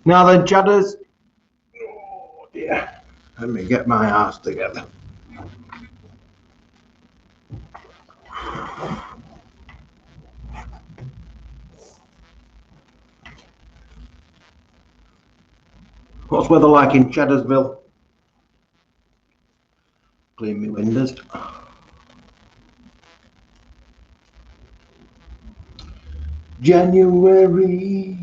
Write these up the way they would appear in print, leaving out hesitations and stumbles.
Now then, chadders. Oh dear. Let me get my ass together. What's weather like in Chaddersville? Clean me windows. January.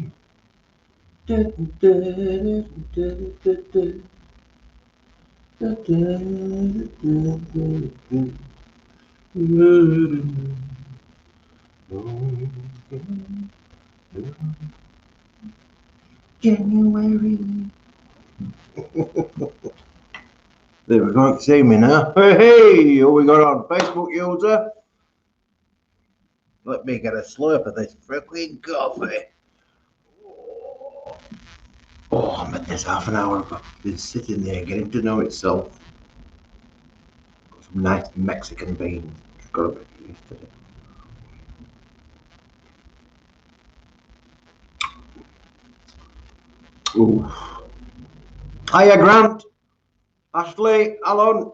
January. There we go, you can see me now. Hey, who we got on Facebook user? Let me get a slurp of this freaking coffee. Oh, I met this half an hour ago. Been sitting there getting to know itself. Got some nice Mexican beans. Just got a bit yesterday. Ooh. Hiya, Grant. Ashley, Alan.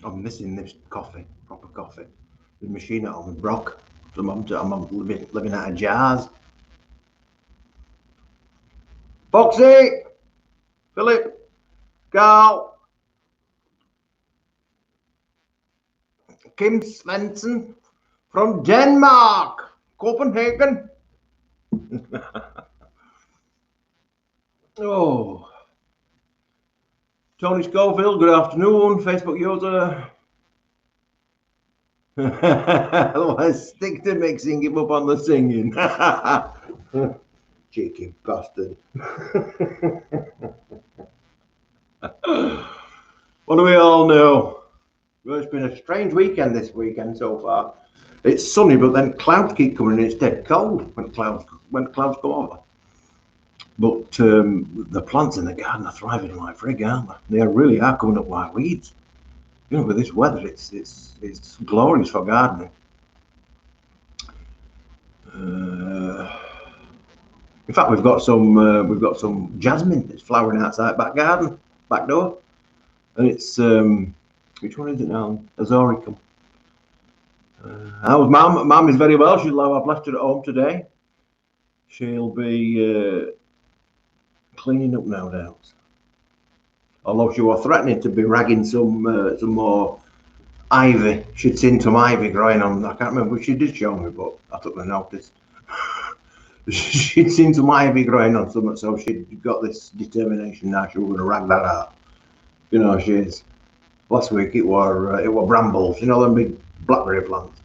I'm missing this coffee, proper coffee. The machine at home broke. So I'm living out of jars. Foxy, Philip, Carl, Kim Svensson from Denmark, Copenhagen. Oh, Tony Schofield, good afternoon, Facebook user. Let's stick to mixing, give up on the singing. Cheeky bastard. What do we all know? Well, it's been a strange weekend this weekend so far. It's sunny, but then clouds keep coming in. It's dead cold when clouds go over. But the plants in the garden are thriving like frig, aren't they? They really are coming up like weeds. You know, with this weather, it's glorious for gardening. In fact, we've got some jasmine that's flowering outside back garden, back door, and it's which one is it now? Azoricum. How's Mum? Mum is very well. I've left her at home today. She'll be cleaning up no doubt. Although she was threatening to be ragging some more ivy. She'd seen some ivy growing on. I can't remember. She did show me, but I took the notice. She'd seen some ivy growing on something, so she'd got this determination now she was going to rag that out. You know, she is. Last week it were brambles. You know them big blackberry plants.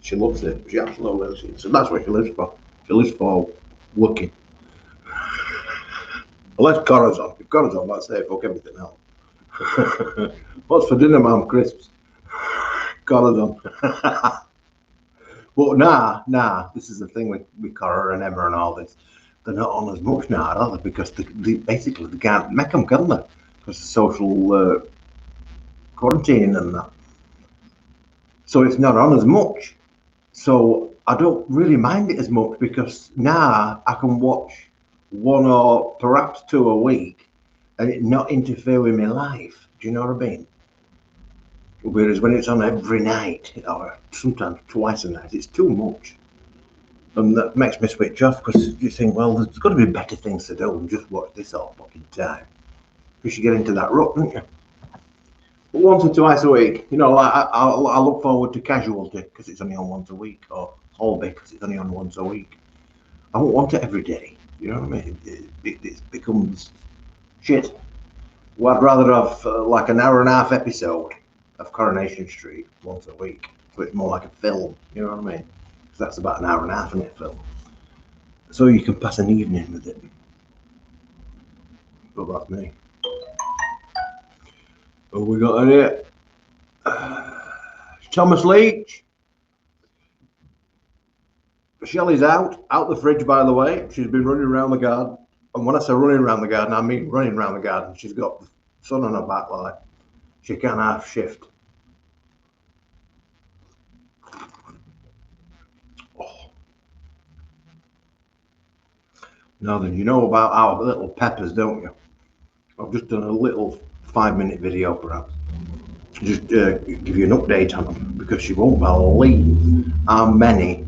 She loves it. She absolutely loves it. So that's what she lives for. She lives for working. Unless Cora's on. If Cora's on, that's it. Fuck everything else. What's for dinner, Mum? Crisps. Cora's on. But nah. This is the thing with Cora and Emma and all this. They're not on as much now, are they? Because basically they can't make them, can they? Because of social quarantine and that. So it's not on as much. So I don't really mind it as much because now I can watch one or perhaps two a week and it not interfere with my life. Do you know what I mean? Whereas when it's on every night or sometimes twice a night, it's too much. And that makes me switch off because you think, well, there's got to be better things to do than just watch this all fucking time. Because you get into that rut, don't you? But once or twice a week, you know, like I look forward to Casualty because it's only on once a week, or Holby because it's only on once a week. I won't want it every day. You know what I mean? It becomes shit. Well, I'd rather have like an hour and a half episode of Coronation Street once a week, so it's more like a film. You know what I mean? Because that's about an hour and a half in it film, so you can pass an evening with it. But that's me. What we got here? Thomas Leach. Shelley's out the fridge, by the way. She's been running around the garden. And when I say running around the garden, I mean running around the garden. She's got sun on her back like she can half shift. Oh. Now then, you know about our little peppers, don't you? I've just done a little 5-minute video perhaps. Just give you an update on them because you won't believe how many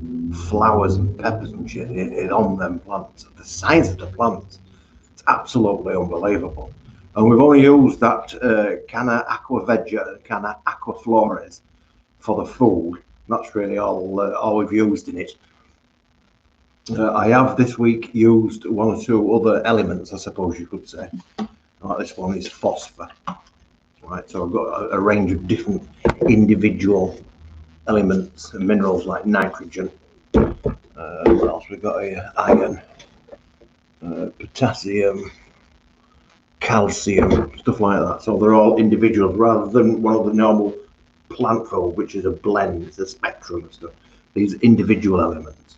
flowers and peppers and shit is on them plants. The size of the plants, it's absolutely unbelievable. And we've only used that Canna Aqua Veggia and Canna Aqua Flores for the food. That's really all we've used in it. I have this week used one or two other elements, I suppose you could say. Like this one is phosphor. Right, so I've got a range of different individual elements and minerals like nitrogen. What else we've got here? Iron, potassium, calcium, stuff like that. So they're all individuals rather than one of the normal plant food, which is a blend, it's a spectrum of stuff. These individual elements.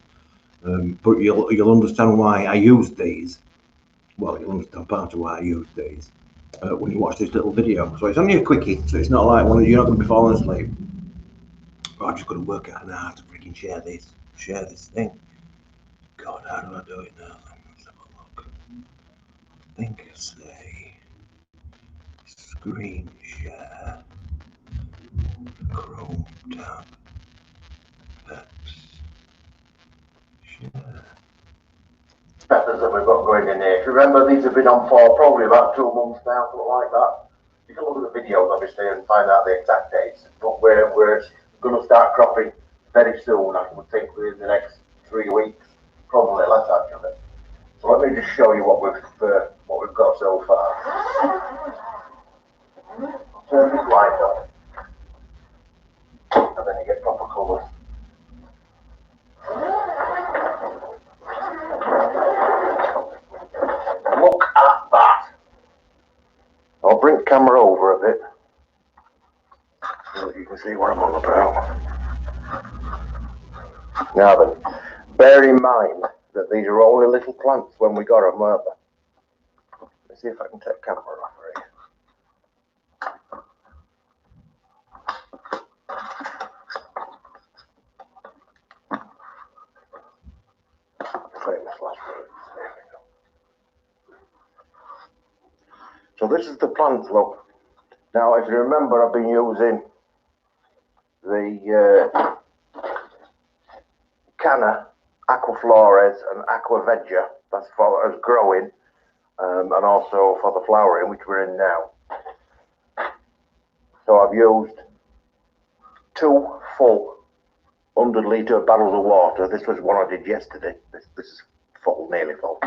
But you'll understand why I used these. Well, you'll understand part of why I used these when you watch this little video. So it's only a quickie, so it's not like you're not going to be falling asleep. But I'm just going to work out now how to freaking share this thing. God, how do I do it now? Let's have a look. I think I say screen share, Chrome tab, Peps, share. Peppers that we've got going in here. If you remember, these have been on for probably about 2 months now, something like that. You can look at the videos obviously and find out the exact dates. But we're going to start cropping very soon. I would think within the next 3 weeks, probably less actually. So let me just show you what we've got so far. Turn this light on, and then you get proper colours. Look at that. I'll bring the camera over a bit so that you can see what I'm on about. Now then, bear in mind that these are only little plants when we got them, weren't they? Let's see if I can take camera off here. Famous last words. There we go. So this is the plant look. Now, if you remember, I've been using the Canna Aqua Flores and Aqua Veggia. That's for us growing, and also for the flowering, which we're in now. So I've used 2 full 100-litre barrels of water. This was one I did yesterday. This is full, nearly full.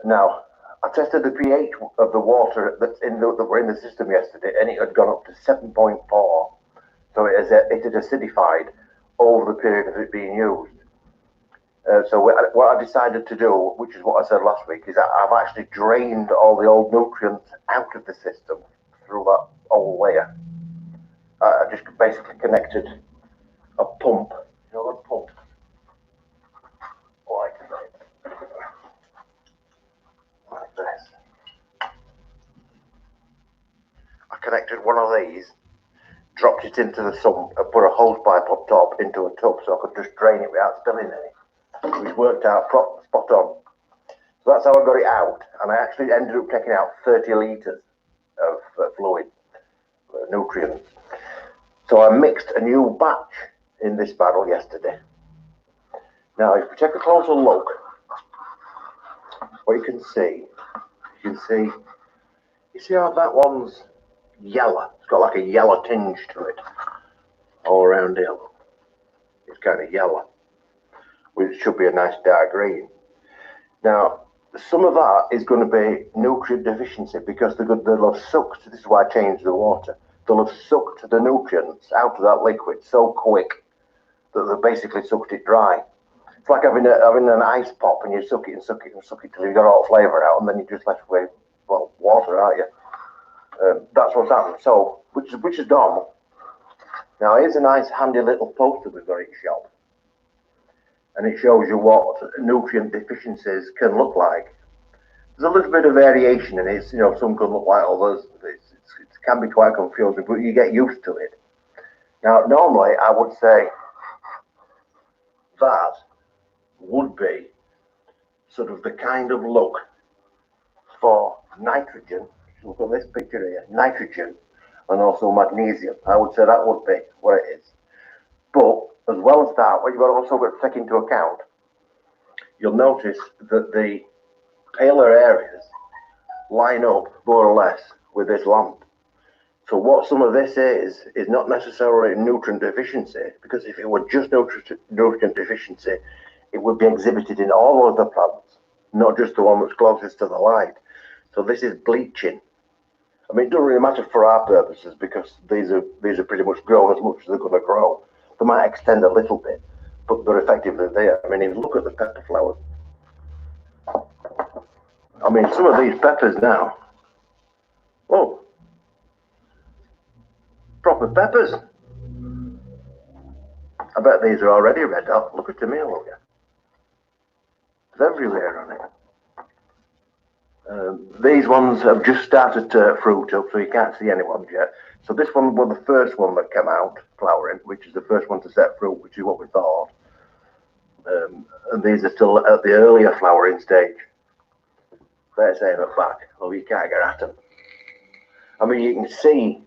Now, I tested the pH of the water that were in the system yesterday, and it had gone up to 7.4. So it had acidified over the period of it being used. So what I decided to do, which is what I said last week, is that I've actually drained all the old nutrients out of the system through that old layer. I just basically connected a pump, you know, a pump, like this. I connected one of these, dropped it into the sump, and put a hose pipe up top into a tub so I could just drain it without spilling any, which worked out spot on. So that's how I got it out, and I actually ended up taking out 30 litres of fluid, nutrients. So I mixed a new batch in this barrel yesterday. Now, if we take a closer look, what you can see how that one's yellow. It's got like a yellow tinge to it all around here. It's kind of yellow, which should be a nice dark green. Now, some of that is going to be nutrient deficiency because they'll have sucked, this is why I changed the water, they'll have sucked the nutrients out of that liquid so quick that they've basically sucked it dry. It's like having an ice pop and you suck it and suck it and suck it till you got all the flavour out, and then you're just left with, well, water, aren't you? That's what's happened. So, which is normal. Now, here's a nice handy little poster we've got at shop, and it shows you what nutrient deficiencies can look like. there's a little bit of variation in it. You know, some can look like others. It can be quite confusing, but you get used to it. Now, normally I would say that would be sort of the kind of look for nitrogen. Look at this picture here, nitrogen and also magnesium. I would say that would be what it is. But as well as that, what you've also got to take into account, you'll notice that the paler areas line up more or less with this lamp. So what some of this is not necessarily nutrient deficiency, because if it were just nutrient deficiency, it would be exhibited in all of the plants, not just the one that's closest to the light. So this is bleaching. I mean, it doesn't really matter for our purposes because these are pretty much grown as much as they're going to grow. They might extend a little bit, but they're effectively there. I mean, if you look at the pepper flowers, I mean, some of these peppers now, oh, proper peppers. I bet these are already red. Oh, look at the meal, look at. It's everywhere on it. These ones have just started to fruit up, so you can't see any ones yet. So this one was the first one that came out flowering, which is the first one to set fruit, which is what we thought. And these are still at the earlier flowering stage. They're saying at back, oh, you can't get at them. I mean, you can see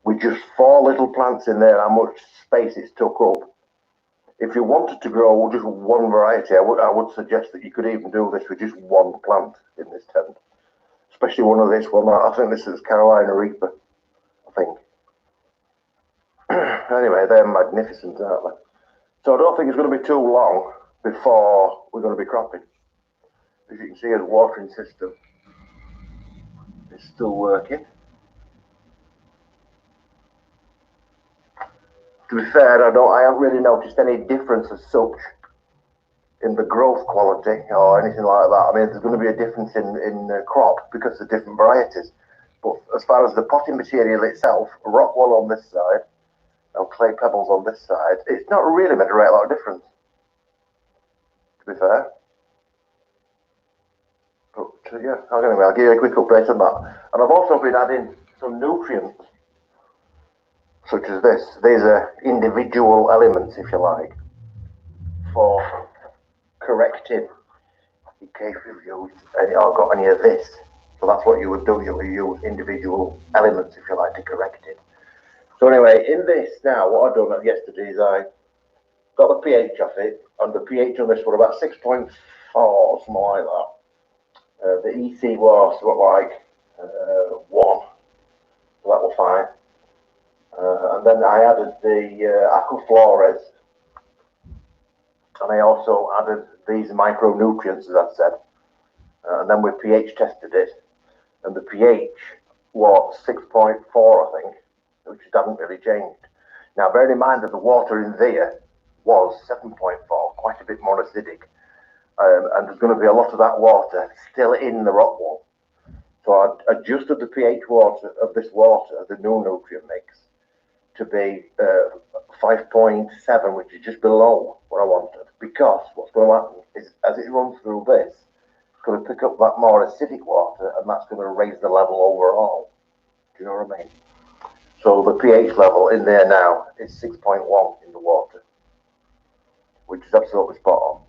with just 4 little plants in there how much space it's took up. If you wanted to grow just one variety, I would suggest that you could even do this with just one plant in this tent. Especially one of this one. I think this is Carolina Reaper, I think. Anyway, they're magnificent, aren't they? So I don't think it's going to be too long before we're going to be cropping. As you can see, the watering system is still working. To be fair, I haven't really noticed any difference as such in the growth quality or anything like that. I mean, there's going to be a difference in crop because of different varieties. But as far as the potting material itself, rock wool on this side and clay pebbles on this side, it's not really made a great lot of difference, to be fair. But yeah, anyway, I'll give you a quick update on that. And I've also been adding some nutrients, such as this. These are individual elements, if you like, for correcting in case you've used any or got any of this. So that's what you would do. You would use individual elements, if you like, to correct it. So anyway, in this now, what I done yesterday is I got the pH off it, and the pH on this was about 6.4, something like that. The EC was like 1, so that was fine. And then I added the aquaflores, and I also added these micronutrients, as I said. And then we pH tested it, and the pH was 6.4, I think, which hadn't really changed. Now, bear in mind that the water in there was 7.4, quite a bit more acidic. And there's going to be a lot of that water still in the rock wall. So I adjusted the pH water of this water, the new nutrient mix, to be 5.7, which is just below what I wanted. Because what's going to happen is, as it runs through this, it's going to pick up that more acidic water, and that's going to raise the level overall. Do you know what I mean? So the pH level in there now is 6.1 in the water, which is absolutely spot on.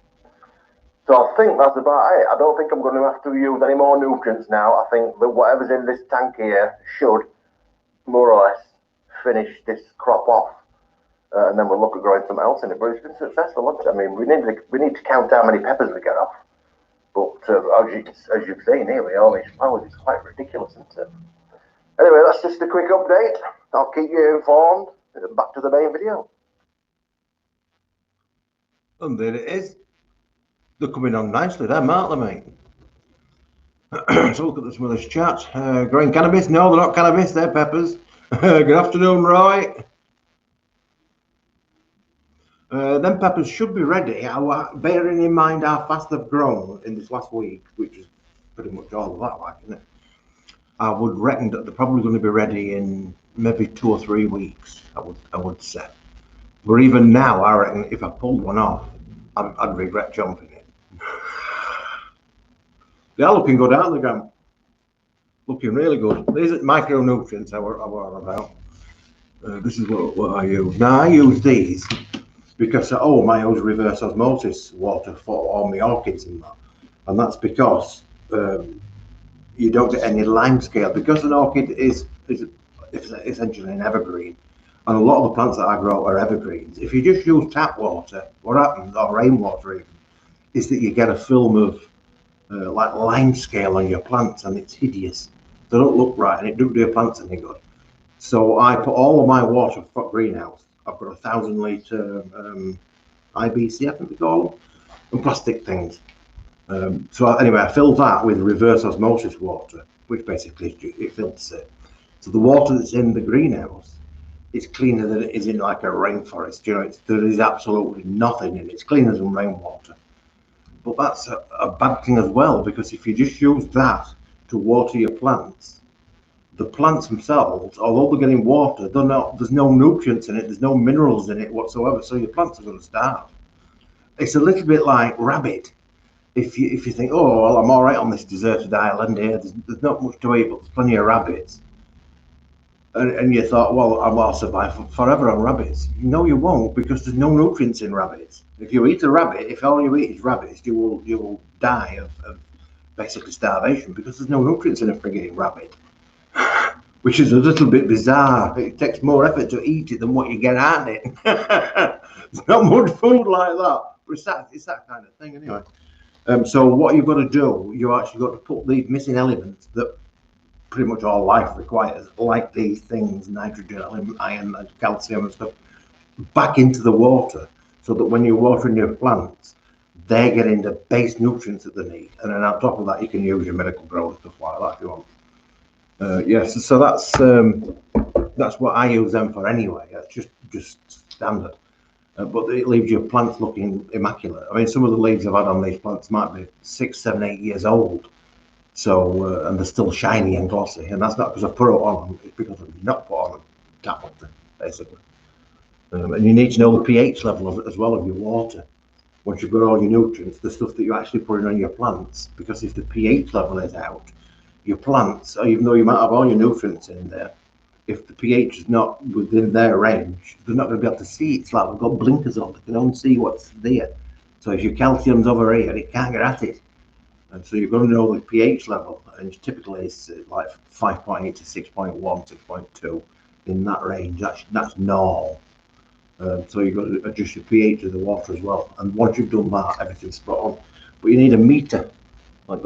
So I think that's about it. I don't think I'm going to have to use any more nutrients now. I think that whatever's in this tank here should more or less finish this crop off. And then we'll look at growing something else in it. But it's been successful, hasn't it? I mean, we need to count how many peppers we get off. But as you've seen here, with all these flowers, it's quite ridiculous, isn't it? Anyway, that's just a quick update. I'll keep you informed. Back to the main video. And there it is. They're coming on nicely, them, aren't they, mate? So look at some of this chat. Growing cannabis? No, they're not cannabis, they're peppers. Good afternoon, Roy. Them peppers should be ready, bearing in mind how fast they've grown in this last week, which is pretty much all of that, like, isn't it? I would reckon that they're probably going to be ready in maybe 2 or 3 weeks, I would say. But even now, I reckon if I pulled one off, I'd regret jumping it. They are looking good, aren't they, Graham? Looking really good. These are micronutrients I were about. This is what I use. Now I use these because at home I use reverse osmosis water for all my orchids and that. And that's because you don't get any lime scale. Because an orchid is essentially an evergreen. And a lot of the plants that I grow are evergreens. If you just use tap water, what happens, or rainwater even, is that you get a film of like lime scale on your plants, and it's hideous. They don't look right, and it don't do your plants any good. So I put all of my water for greenhouse. I've got 1,000 litre IBC, I think they call them, and plastic things. So anyway, I fill that with reverse osmosis water, which basically it filters it. So the water that's in the greenhouse is cleaner than it is in like a rainforest. You know, there is absolutely nothing in it. It's cleaner than rainwater. But that's a bad thing as well, because if you just use that to water your plants, the plants themselves, although they're getting water, there's no nutrients in it, there's no minerals in it whatsoever, so your plants are going to starve. It's a little bit like rabbit. If you think, oh, well, I'm all right on this deserted island here, there's not much to eat, but there's plenty of rabbits. And you thought, well, I'll survive forever on rabbits. No, you won't, because there's no nutrients in rabbits. If you eat a rabbit, if all you eat is rabbits, you will die of basically starvation, because there's no nutrients in a frigging rabbit. Which is a little bit bizarre. It takes more effort to eat it than what you get out of it. It's not much food like that, but it's that kind of thing anyway. So what you've got to do, you actually got to put these missing elements that pretty much all life requires, like these things, nitrogen, iron, calcium and stuff, back into the water, so that when you're watering your plants, they're getting the base nutrients that they need. And then on top of that, you can use your medical grow stuff like that if you want. Yes, so that's what I use them for anyway. That's just standard. But it leaves your plants looking immaculate. I mean, some of the leaves I've had on these plants might be 6, 7, 8 years old. So, and they're still shiny and glossy. And that's not because I've put it on them, it's because I've not put on them tap water, basically. And you need to know the pH level of it as well, of your water. Once you've got all your nutrients, the stuff that you're actually putting on your plants, because if the pH level is out, your plants, even though you might have all your nutrients in there, if the pH is not within their range, they're not going to be able to see it. It's like they've got blinkers on, they can only see what's there. So if your calcium's over here, it can't get at it. And so you've got to know the pH level, and typically it's like 5.8 to 6.1, 6.2, in that range. That's normal. So you've got to adjust your pH of the water as well. And once you've done that, everything's spot on. But you need a meter. Like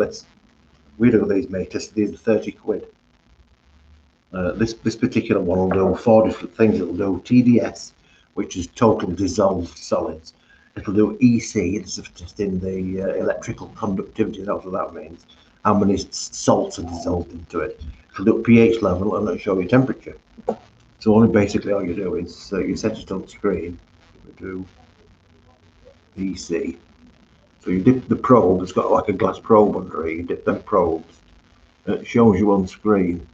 we do these meters. These are 30 quid. This particular one will do 4 different things. It'll do TDS, which is total dissolved solids. It'll do EC, it's testing the electrical conductivity, that's what that means. How many salts are dissolved into it. It'll do pH level, and it'll show you temperature. So only basically all you do is you set it on the screen. We do EC. So you dip the probe, it's got like a glass probe under it, you dip them probes, and it shows you on screen.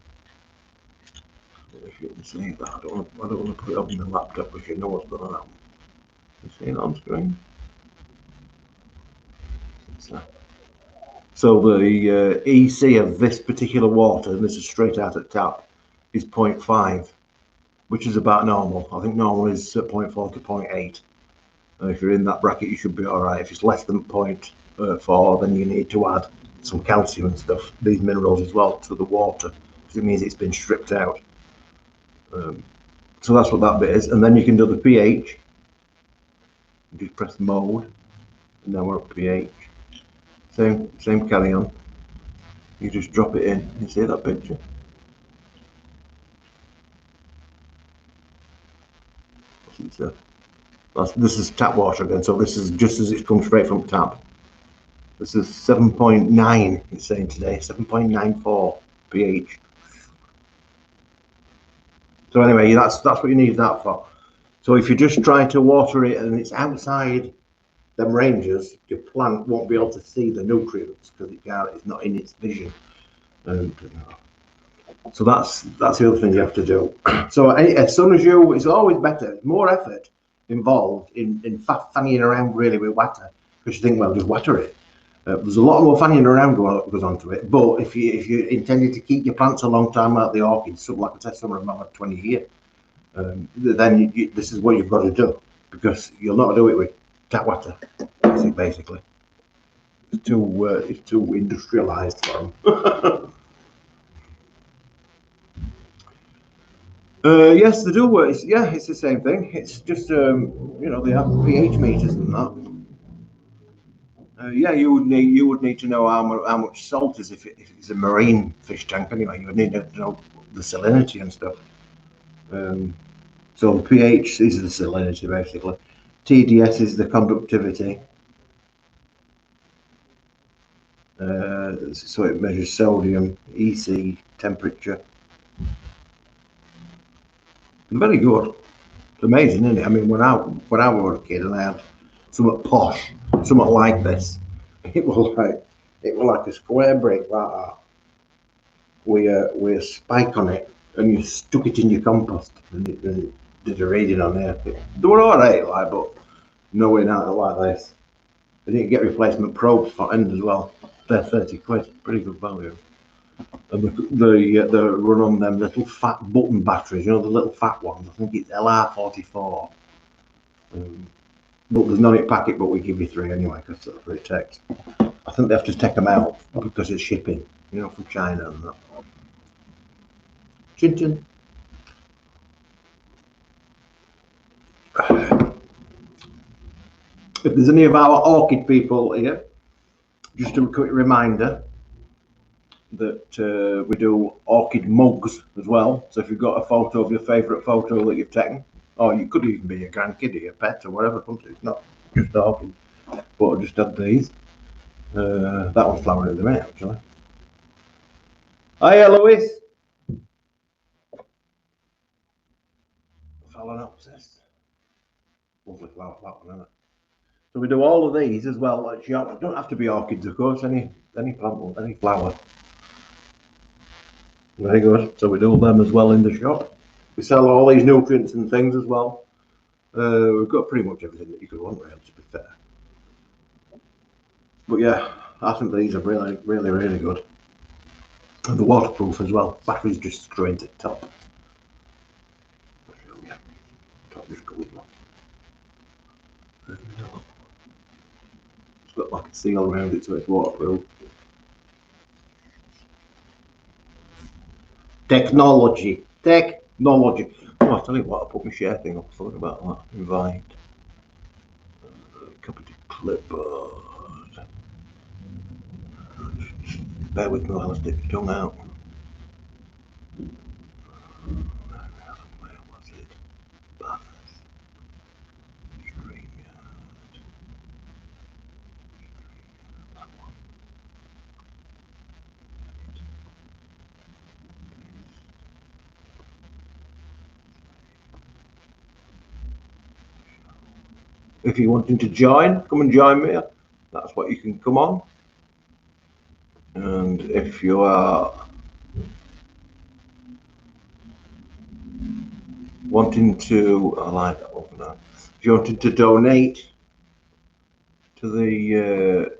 If you can see that, I don't want to put it up in the laptop because you know what's going on. You see it on screen? So the EC of this particular water, and this is straight out at tap, is 0.5, which is about normal. I think normal is 0.4 to 0.8. If you're in that bracket, you should be all right. If it's less than 0.4, then you need to add some calcium and stuff, these minerals as well, to the water, because it means it's been stripped out. So that's what that bit is. And then you can do the pH. You just press mode, and then we're at pH. Same carry on. You just drop it in. You see that picture? This is tap water again, so this is just as it's come straight from tap. This is 7.9, it's saying today, 7.94 pH. So anyway, that's what you need that for. So if you just try to water it and it's outside them ranges, your plant won't be able to see the nutrients because it's not in its vision. So that's the other thing you have to do. So as soon as it's always better, more effort involved in fannying around really with water, because you think, well, just water it. There's a lot more fanning around goes onto it, but if you intended to keep your plants a long time out the orchids, something like I said, some of them have 20 years, then this is what you've got to do, because you'll not do it with tap water, basically. It's too industrialized for them. Yes, they do work. It's the same thing. It's just they have pH meters and that. Yeah, you would need to know how much salt is if it's a marine fish tank anyway. You would need to know the salinity and stuff. So the pH is the salinity basically. TDS is the conductivity. So it measures sodium, EC, temperature. Very good. It's amazing, isn't it? I mean, when I was a kid and I had something posh, something like this, it was like a square brick like that with a spike on it, and you stuck it in your compost, and it did a reading on there. They were all right, like, but nowhere out like this. I didn't get replacement probes for end as well. They're 30 quid, pretty good value. And they run on them little fat button batteries, the little fat ones. I think it's LR44. But there's none in packet, but we give you 3 anyway, because that's what it takes. I think they have to take them out because it's shipping, from China and that. Chin chin. If there's any of our orchid people here, just a quick reminder that we do orchid mugs as well. So if you've got a photo of your favourite photo that you've taken, or you could even be a grandkid or your pet or whatever, it's not just orchid. But I just had these. That one's flowering at the minute, actually. Hiya, Louis. Phalaenopsis. Lovely flower, that one, isn't it? So we do all of these as well at shop. Don't have to be orchids, of course. Any plant, any flower. Very good. So we do them as well in the shop. We sell all these nutrients and things as well. We've got pretty much everything that you could want, really, to be fair. But yeah, I think these are really, really, really good. And they're waterproof as well. Batteries just screw into the top. Yeah, top just goes on. It's got like a seal around it so it's waterproof. Technology. Oh, I'll tell you what, I'll put my share thing up. Thought about that. Invite. Copy to clipboard. Bear with me while I stick the tongue out. Where was it? Banners. StreamYard. That one. If you're wanting to join, come and join me. That's what you can come on. And if you are wanting to, I like that one for now. If you're wanting to donate to the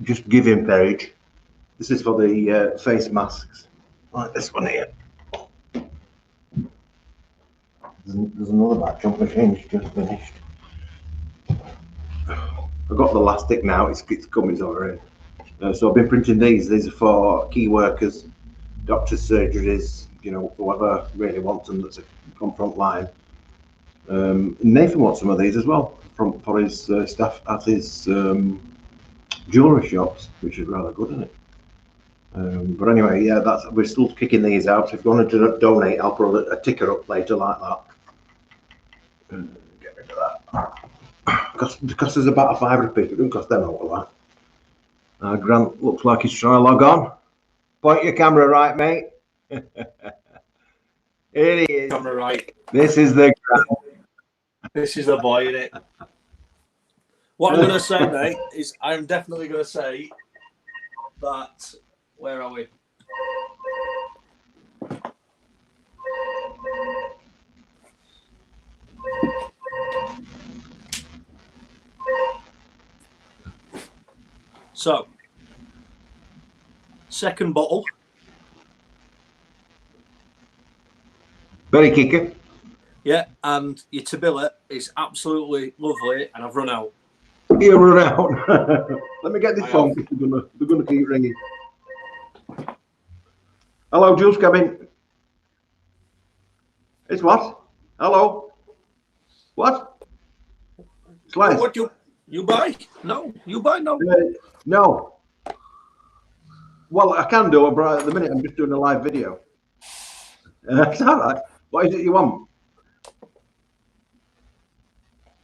Just Giving page, this is for the face masks, like this one here. There's another batch on machine just finished. I've got the elastic now, it's coming already. So I've been printing these. These are for key workers, doctors, surgeries, whoever really wants them that's on front line. Nathan wants some of these as well for his staff at his jewellery shops, which is rather good, isn't it? But anyway, yeah, we're still kicking these out. So if you want to donate, I'll put a ticker up later like that. Get rid of that. Because there's about a £5 piece, it doesn't cost them all of that. Grant looks like he's trying to log on. Point your camera right, mate. Here he is. Camera right. This is the Grant. This is the boy, innit? What I'm going to say, mate, is I'm definitely going to say that. Where are we? So, second bottle. Berry kicker. Yeah, and your Tabilla is absolutely lovely, and I've run out. You run out. Let me get this I phone. They're gonna keep ringing. Hello, Jules, come in. It's what? Hello. What? It's Les. What you buy? No, you buy no. No. Well, I can do it, but at the minute I'm just doing a live video. It's all right. What is it you want?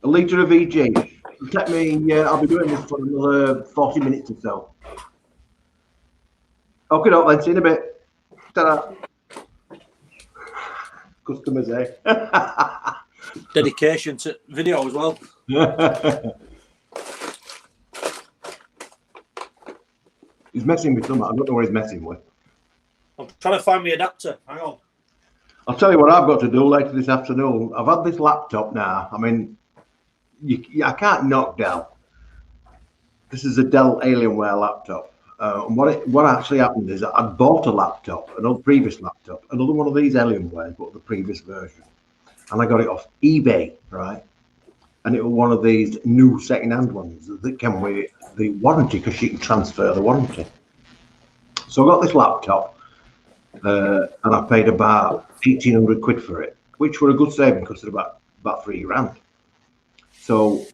A litre of EG. Let me. I'll be doing this for another 40 minutes or so. Okay, no, then see you in a bit. Ta-da. Customers, eh? Dedication to video as well. He's messing with something. I don't know what he's messing with. I'm trying to find my adapter. Hang on. I'll tell you what I've got to do later this afternoon. I've had this laptop now. I mean, I can't knock Dell. This is a Dell Alienware laptop. And what actually happened is I bought a laptop, another previous laptop, another one of these Alienware, but the previous version. And I got it off eBay, right? And it was one of these new second-hand ones that came with the warranty because you can transfer the warranty. So I got this laptop and I paid about 1,800 quid for it, which were a good saving because it's about £3,000. So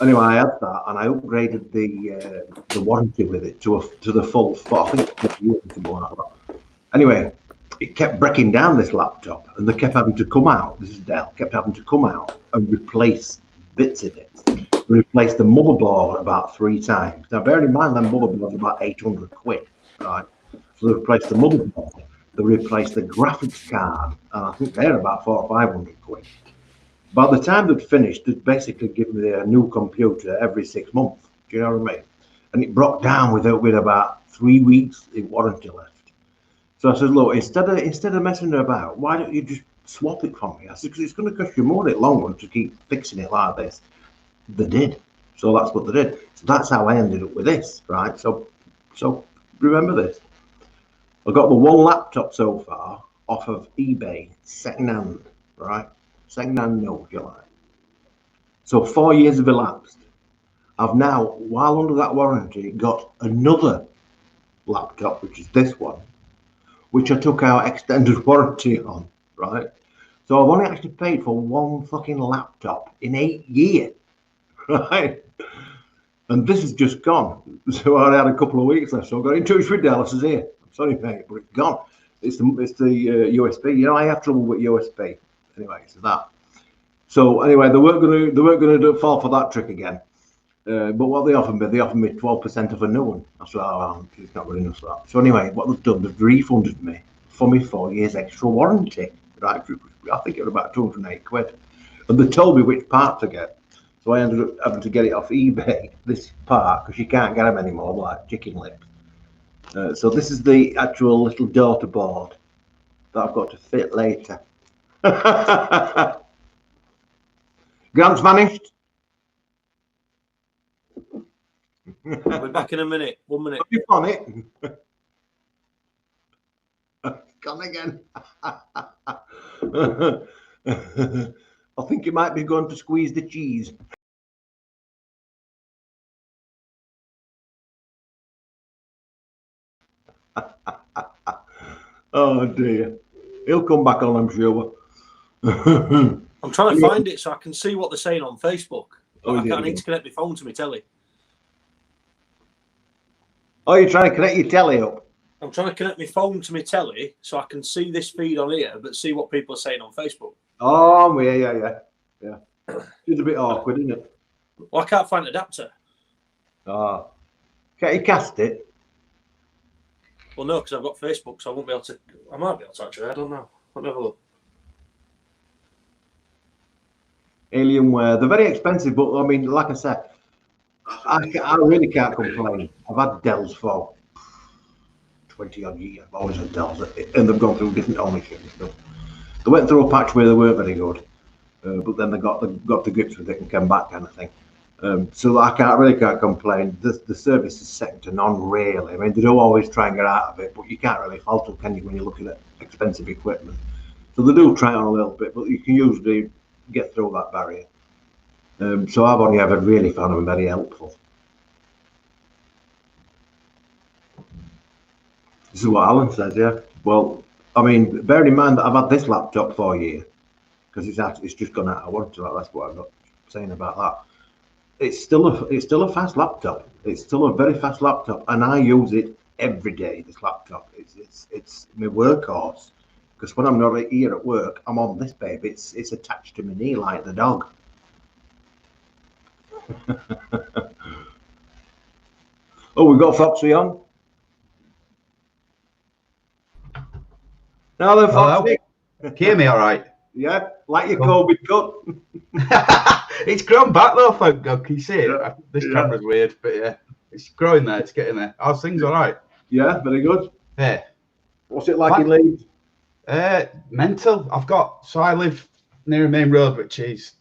anyway, I had that and I upgraded the warranty with it to the full, I think it's years or something like that. Anyway, it kept breaking down, this laptop, and they kept having to come out. This is Dell, kept having to come out and replace bits of it. Replace the motherboard about 3 times. Now, bearing in mind that motherboard's about 800 quid, right? So they replaced the motherboard, they replaced the graphics card, and I think they're about 400 or 500 quid. By the time they'd finished, they'd basically given me a new computer every 6 months. Do you know what I mean? And it broke down with about 3 weeks in warranty left. So I said, look, instead of messing about, why don't you just swap it from me? I said, because it's going to cost you more in the long run to keep fixing it like this. They did. So that's what they did. So that's how I ended up with this, right? So remember this. I got the one laptop so far off of eBay, second-hand, right? Second-hand, no, if you like. So 4 years have elapsed. I've now, while under that warranty, got another laptop, which is this one, which I took out extended warranty on, right? So I've only actually paid for one fucking laptop in 8 years, right? And this has just gone. So I had a couple of weeks left, so I got in touch with Dallas. I said, here, I'm sorry, mate, but it's gone. It's the USB. You know, I have trouble with USB. Anyway, so that. So anyway, they weren't going to fall for that trick again. But what they offered me 12% of a new one. I said, oh, well, it's not good enough for that. So anyway, what they've done, they've refunded me for me 4 years extra warranty. Right, I think it was about 208 quid. And they told me which part to get. So I ended up having to get it off eBay, this part, because you can't get them anymore, like chicken lips. So this is the actual little daughter board that I've got to fit later. Grant's vanished. I'll be back in a minute. 1 minute. You're on it. Gone again. I think you might be going to squeeze the cheese. Oh dear. He'll come back on, I'm sure. I'm trying to find it so I can see what they're saying on Facebook. Oh, I need to connect my phone to my telly. Oh, you're trying to connect your telly up? I'm trying to connect my phone to my telly so I can see this feed on here, but see what people are saying on Facebook. Oh, yeah. It's a bit awkward, isn't it? Well, I can't find an adapter. Ah. Can't you cast it? Well, no, because I've got Facebook, so I won't be able to. I might be able to actually. I don't know. Let me have a look. Alienware. They're very expensive, but I mean, like I said, I really can't complain. I've had Dells for 20 odd years. I've always had Dells, and they've gone through different ownership and stuff. They went through a patch where they weren't very good, but then they got the grips with it and came back, kind of thing. So I can't complain. The service is second to none, really. I mean, they do always try and get out of it, but you can't really fault them, can you, when you're looking at expensive equipment? So they do try on a little bit, but you can usually get through that barrier. So I've only ever really found them very helpful. This is what Alan says, yeah. Well, I mean, bearing in mind that I've had this laptop for a year, because it's just gone out of warranty. That's what I'm not saying about that. It's still a fast laptop. It's still a very fast laptop, and I use it every day. This laptop, it's my workhorse. Because when I'm not here at work, I'm on this baby. It's attached to my knee like the dog. Oh, we've got Foxy on. Now then, Foxy. Can you hear me all right? Yeah, like your COVID cut. It's grown back though, thank God. Can you see it? Yeah. This camera's weird, but yeah, it's growing there. It's getting there. How's things all right? Yeah, very good. Yeah. What's it like in Leeds? Mental. I live near a main road, which is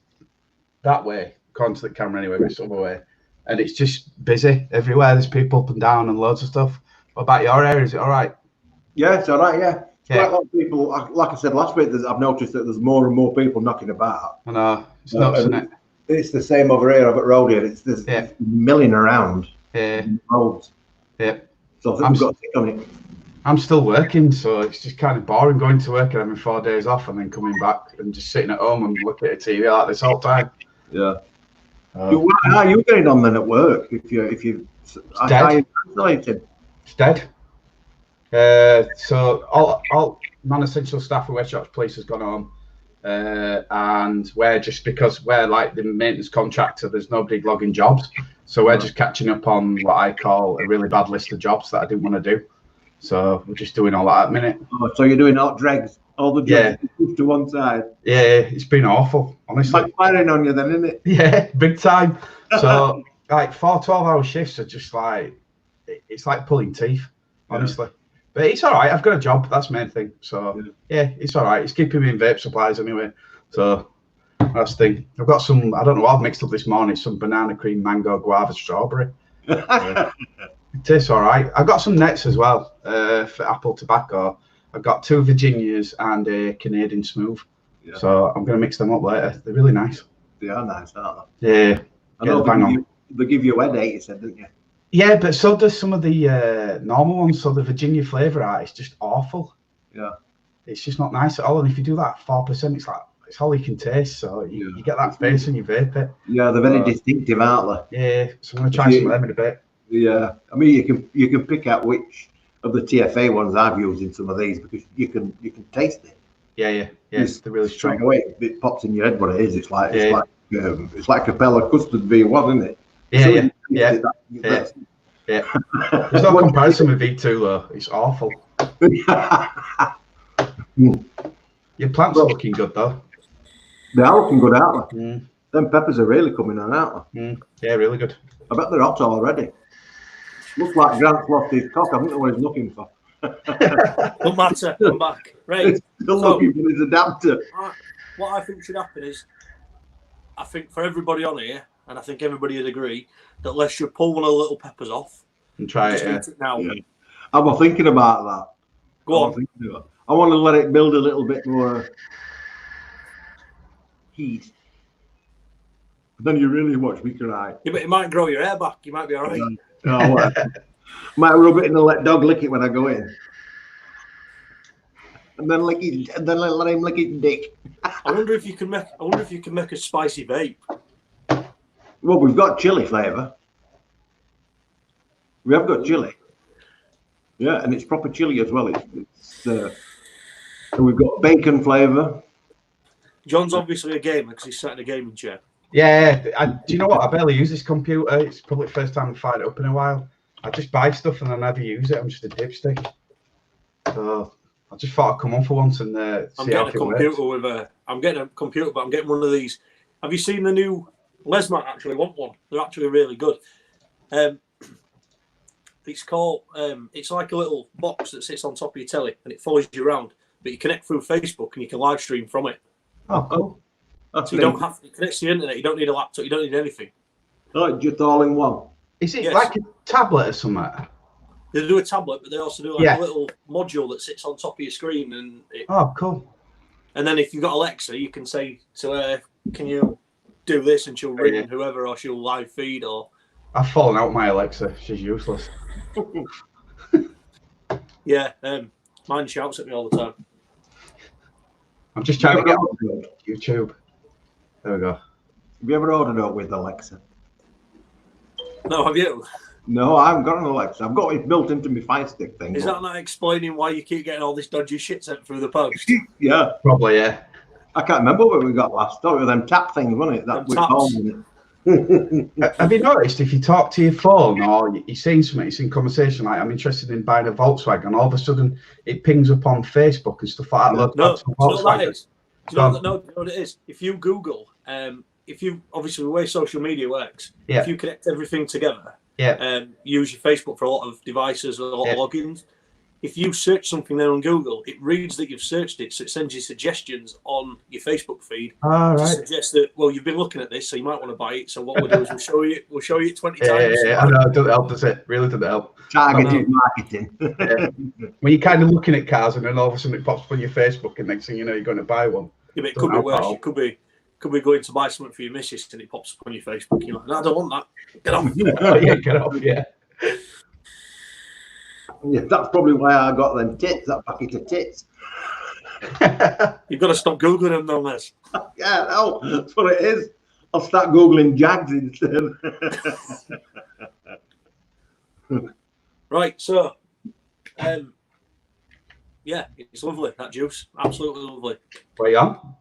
that way, according to the camera anyway, but it's other way. And it's just busy everywhere. There's people up and down and loads of stuff. What about your area? Is it all right? Yeah, it's all right, yeah. Yeah. Quite a lot of people, like I said last week, I've noticed that there's more and more people knocking about. I know. It's nuts, isn't it? It's the same over here, over at road here. There's milling around roads. Yeah. So I think we've got to stick on it. I'm still working, so it's just kind of boring going to work and having 4 days off and then coming back and just sitting at home and looking at TV like this whole time. Yeah. How are you getting on then at work? If you isolated? It's dead. So all non-essential staff at Westshop's Police has gone home, and because we're like the maintenance contractor, there's nobody logging jobs, so we're just catching up on what I call a really bad list of jobs that I didn't want to do. So we're just doing all that at the minute. Oh, so you're doing all the dregs to one side. Yeah, it's been awful, honestly. Backfiring on you then, isn't it? Yeah, big time. So like 4 12-hour shifts are just like, it's like pulling teeth, honestly. Yeah. But it's all right. I've got a job. That's the main thing. So yeah, it's all right. It's keeping me in vape supplies anyway. So that's the thing. I've got some, I don't know what I've mixed up this morning, some banana cream, mango, guava, strawberry. It tastes all right. I've got some nets as well for apple tobacco. I've got 2 Virginias and a Canadian smooth. Yeah. So I'm going to mix them up later. They're really nice. They are nice, aren't they? Yeah. I know they give you a headache, you said, didn't you? Yeah, but so does some of the normal ones. So the Virginia flavour art is just awful. Yeah. It's just not nice at all. And if you do that 4%, it's all you can taste. So you get that face when you vape it. Yeah, they're very distinctive, aren't they? Yeah. So I'm going to try some of them in a bit. Yeah. I mean, you can pick out which of the TFA ones I've used in some of these because you can taste it. Yeah. They're really strong. Straight away, it pops in your head what it is. It's like Capella custard V1, isn't it? Yeah. There's no comparison with V2 though. It's awful. Your plants are looking good though. They are looking good, aren't they? Them peppers are really coming on, aren't they? Yeah, really good. I bet they're hot already. Looks like Grant's lost his cock. I don't know what he's looking for. Don't matter. Come back. Right. Still looking for his adapter. What I think should happen is, I think for everybody on here, and I think everybody would agree, that let's just pull one of the little peppers off and try it now. Yeah. I was thinking about that. Go on. I want to let it build a little bit more heat. But then you really watch me cry. Yeah, but it might grow your hair back. You might be all right. Oh, well. Might rub it in and let dog lick it when I go in. And then let him lick his dick. I wonder if you can make a spicy vape. Well, we've got chili flavour. We have got chili. Yeah, and it's proper chili as well. And we've got bacon flavour. John's obviously a gamer because he's sat in a gaming chair. Yeah, do you know what? I barely use this computer. It's probably the first time I've fired it up in a while. I just buy stuff and I never use it. I'm just a dipstick. So I just thought I'd come on for once and see how it works. I'm getting a computer, but I'm getting one of these. Have you seen the new? Les might actually want one. They're actually really good. It's called. It's like a little box that sits on top of your telly and it follows you around. But you connect through Facebook and you can live stream from it. Oh, cool. So you don't have to connect to the internet. You don't need a laptop. You don't need anything. Oh, just all in one. Is it Yes. like a tablet or something? They do a tablet, but they also do like Yeah. a little module that sits on top of your screen, and Oh, cool. and then if you've got Alexa, you can say to her, "Can you do this?" and she'll ring Yeah. whoever, or she'll live feed, or I've fallen out with my Alexa. She's useless. yeah. Mine shouts at me all the time. I'm just trying to get on YouTube. There we go. Have you ever ordered up with Alexa? No, have you? No, I haven't got an Alexa. I've got it built into my Fire Stick thing. Is that not explaining why you keep getting all this dodgy shit sent through the post? Yeah. Probably, yeah. I can't remember what we got last. It was them tap things, wasn't it? Them That we taps. called it. Have you noticed if you talk to your phone or you're seeing something, it's in conversation, like I'm interested in buying a Volkswagen, all of a sudden it pings up on Facebook and stuff like that. No, Look, do you know what that is? Do you know, Go on. what it is? If you Google, if you obviously the way social media works, Yeah. if you connect everything together, Yeah. use your Facebook for a lot of devices, a lot Yeah. of logins. If you search something there on Google, it reads that you've searched it, so it sends you suggestions on your Facebook feed. All To right. suggest that, well, you've been looking at this, so you might want to buy it. So what we'll do is we'll show you it 20 Yeah, times. I know, it doesn't help, does it? Really doesn't help. Targeted marketing. When you're kind of looking at cars and then all of a sudden it pops up on your Facebook and next thing you know, you're going to buy one. Yeah, but it Doesn't could be help at worse. all. You could be going to buy something for your missus and it pops up on your Facebook. You're like, no, I don't want that. Get off. Oh, yeah, get off, yeah. Yeah, that's probably why I got them tits, that packet of tits. You've got to stop Googling them, though, Les. Yeah, no, that's what it is. I'll start Googling Jags instead. Right, so, yeah, it's lovely, that juice. Absolutely lovely. Where you on?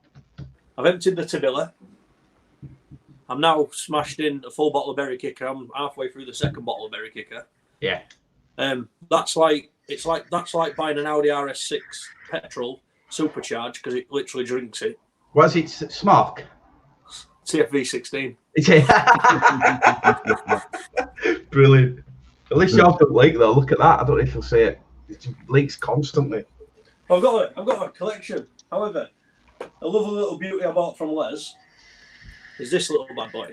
I've emptied the Tabilla. I'm now smashed in a full bottle of Berry Kicker. I'm halfway through the second bottle of Berry Kicker. Yeah. That's like buying an Audi RS6 petrol supercharged because it literally drinks it. Was it Smock? CFV16. Brilliant. At least yours don't leak though. Look at that. I don't know if you'll see it. It leaks constantly. I've got a collection. However, a lovely little beauty I bought from Les is this little bad boy.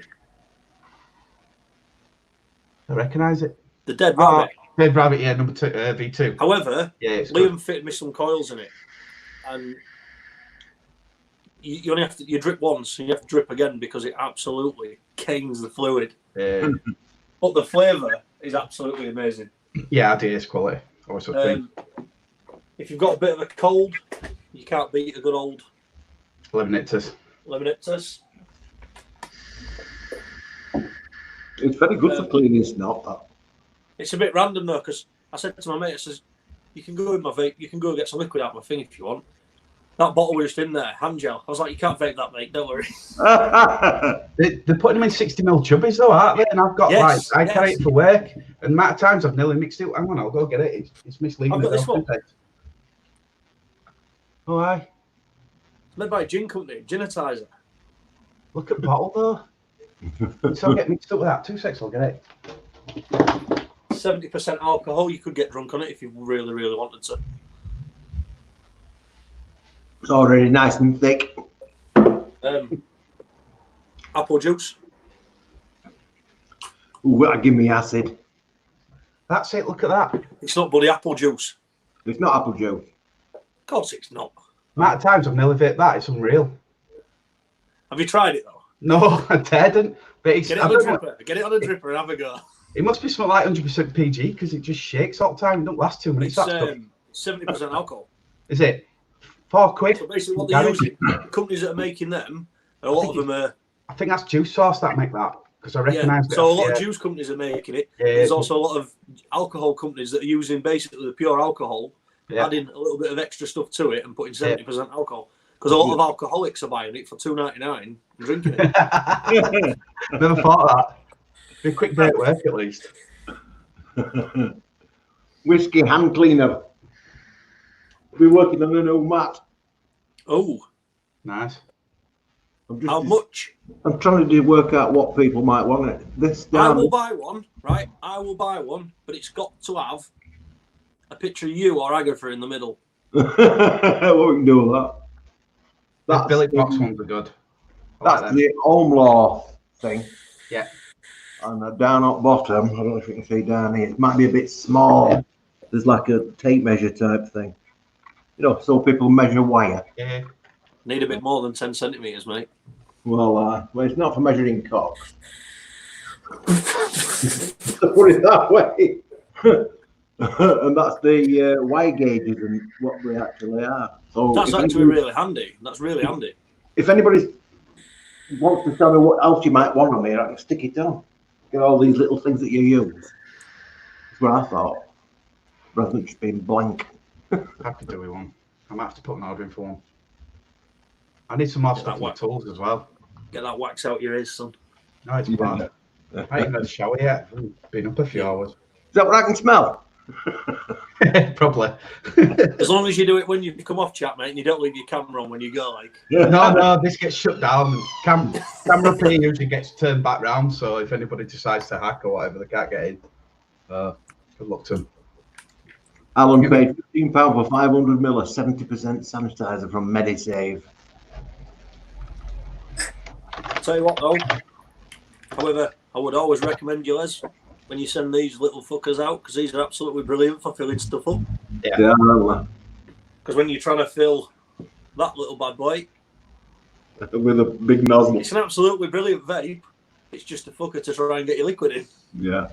I recognise it. The Dead Rabbit. Dead Rabbit, yeah, number 2, V2. However, Yeah, it's Liam good. fitted me some coils in it, and you only have to drip once, and you have to drip again because it absolutely canes the fluid. Yeah, But the flavour is absolutely amazing. yeah, IDS quality. Always a thing. If you've got a bit of a cold, you can't beat a good old Lemonitors. Lemonitors. It's very good for cleaning snot, that. It's a bit random though, because I said to my mate, I says, you can go in my vape, you can go get some liquid out of my thing if you want. That bottle was just in there, hand gel. I was like, you can't vape that, mate, don't worry. They're putting them in 60ml chubbies though, aren't they? And I've got I carry it for work, and the amount of times I've nearly mixed it. Hang on, I'll go get it. It's misleading. I've got this one. Oh, aye. It's made by a gin company, Ginitizer. Look at the bottle though. So I'll get mixed up with that. 2 seconds, I'll get it. 70% alcohol. You could get drunk on it if you really, really wanted to. It's already nice and thick. Apple juice. Ooh, that'll give me acid. That's it. Look at that. It's not bloody apple juice. It's not apple juice. Of course it's not. The amount of times I've nearly vaped that, it's unreal. Have you tried it though? No, I didn't. But it's, Get it on a dripper. Get it on a dripper and have a go. it must be something like 100% PG because it just shakes all the time. It don't last 2 minutes. It's That stuff. 70% alcohol. Is it? £4. So basically what they're using, the companies that are making them, a lot of them are... I think that's Juice Source that make that because I recognise it. So a lot of juice companies are making it. Yeah. There's also a lot of alcohol companies that are using basically the pure alcohol, Yeah. adding a little bit of extra stuff to it and putting 70% alcohol. Because a lot of alcoholics are buying it for $2.99 and drinking it. Never thought of that. Be a quick day at work at least. Whiskey hand cleaner. We're working on a new mat. Oh, Nice. how much? I'm trying to work out what people might want it. This I down. will buy one, right? I will buy one, but it's got to have a picture of you or Agatha in the middle. What we can do with that. The That's Billy Box ones are good. I like That's them. the home law thing. Yeah. And down at bottom, I don't know if you can see down here, it might be a bit small. There's like a tape measure type thing. You know, so people measure wire. Yeah. Need a bit more than 10 centimetres, mate. Well, it's not for measuring cocks. To put it that way. And that's the wire gauges and what they actually are. So That's actually really handy. That's really handy. If anybody wants to tell me what else you might want on here, I can stick it on. Get all these little things that you use. That's what I thought. Rather than just being blank. I could do with one. I might have to put an order in for one. I need some more stuff with tools as well. Get that wax out your ears, son. No, it's bad. I ain't even had a shower yet. I've been up a few hours. Is that what I can smell? Probably. As long as you do it when you come off, chat, mate, and you don't leave your camera on when you go, like. No, this gets shut down. Camera P usually gets turned back round, so if anybody decides to hack or whatever, they can't get in. Good luck to them. Alan paid £15 for 500 ml of 70% sanitizer from Medisave. Tell you what, though. However, I would always recommend you, Les, when you send these little fuckers out, because these are absolutely brilliant for filling stuff up. Yeah. Because when you're trying to fill that little bad boy with a big nozzle, it's an absolutely brilliant vape. It's just a fucker to try and get your liquid in. Yeah.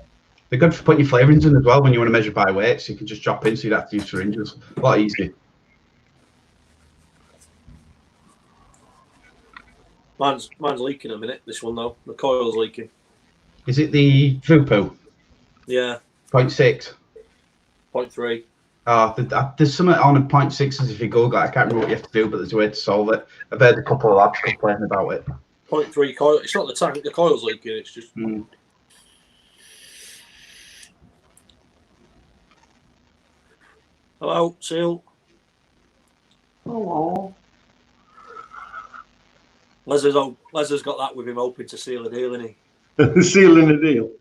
They're good for putting your flavourings in as well when you want to measure by weight, so you can just drop in so you don't have to use syringes. A lot easier. Mine's leaking a minute, this one though. The coil's leaking. Is it the Fupu? Yeah. 0.6? 0.3. There's something on a 0.6s if you Google it. I can't remember what you have to do, but there's a way to solve it. I've heard a couple of lads complaining about it. 0.3 coil. It's not the tank, the coil's leaking, it's just... Hello, Seal. Hello. Les has got that with him hoping to seal a deal, isn't he? Sealing a deal.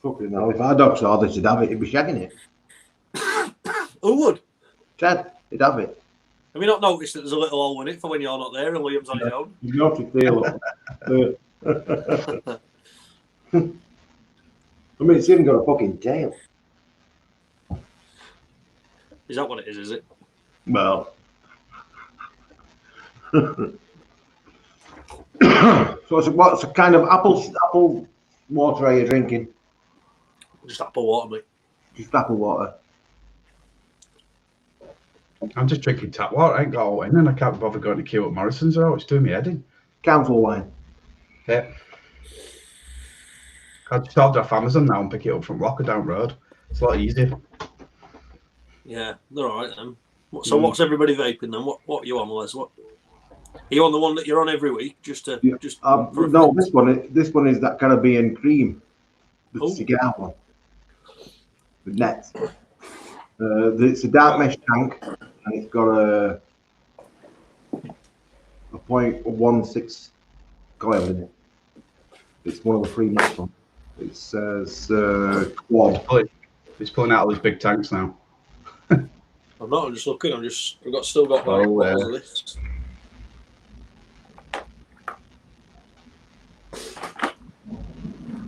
Fucking hell, if our dog saw this, he'd have it, he'd be shagging it. Who would? Ted, he'd have it. Have you not noticed that there's a little hole in it for when you're not there and Liam's on his own? You noticed the I mean, it's even got a fucking tail. Is that what it is it? Well. So what's a kind of apple water are you drinking? Just apple water, mate. Just apple water. I'm just drinking tap water. I ain't got all in and I can't bother going to queue at Morrison's or it's doing me head in. Council wine. Yeah. I just order off Amazon now and pick it up from Locker down road. It's a lot easier. Yeah, they're all right then. So what's everybody vaping then? What are you on, Les? What? Are you on the one that you're on every week? No, this one is that Caribbean cream, the cigar one with nets. It's a dark mesh tank, and it's got a 0.16 coil in it. It's one of the free max ones. It says quad. It's pulling out all these big tanks now. I'm not. I'm just looking. Still got bottles of this.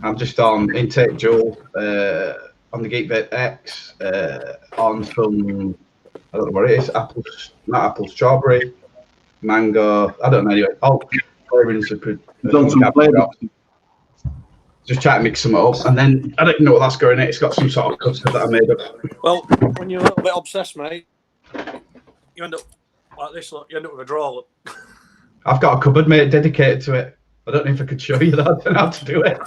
I'm just on Intake Joule, on the Geek Vape X, on some, I don't know what it is, not apple, strawberry, mango, I don't know anyway. Oh, flavourings Done some flavours. Just try to mix some up, and then I don't know what that's going in. It's got some sort of custard that I made up. Well, when you're a little bit obsessed, mate, you end up like this. You end up with a drawer. I've got a cupboard, mate, dedicated to it. I don't know if I could show you that. I don't know how to do it.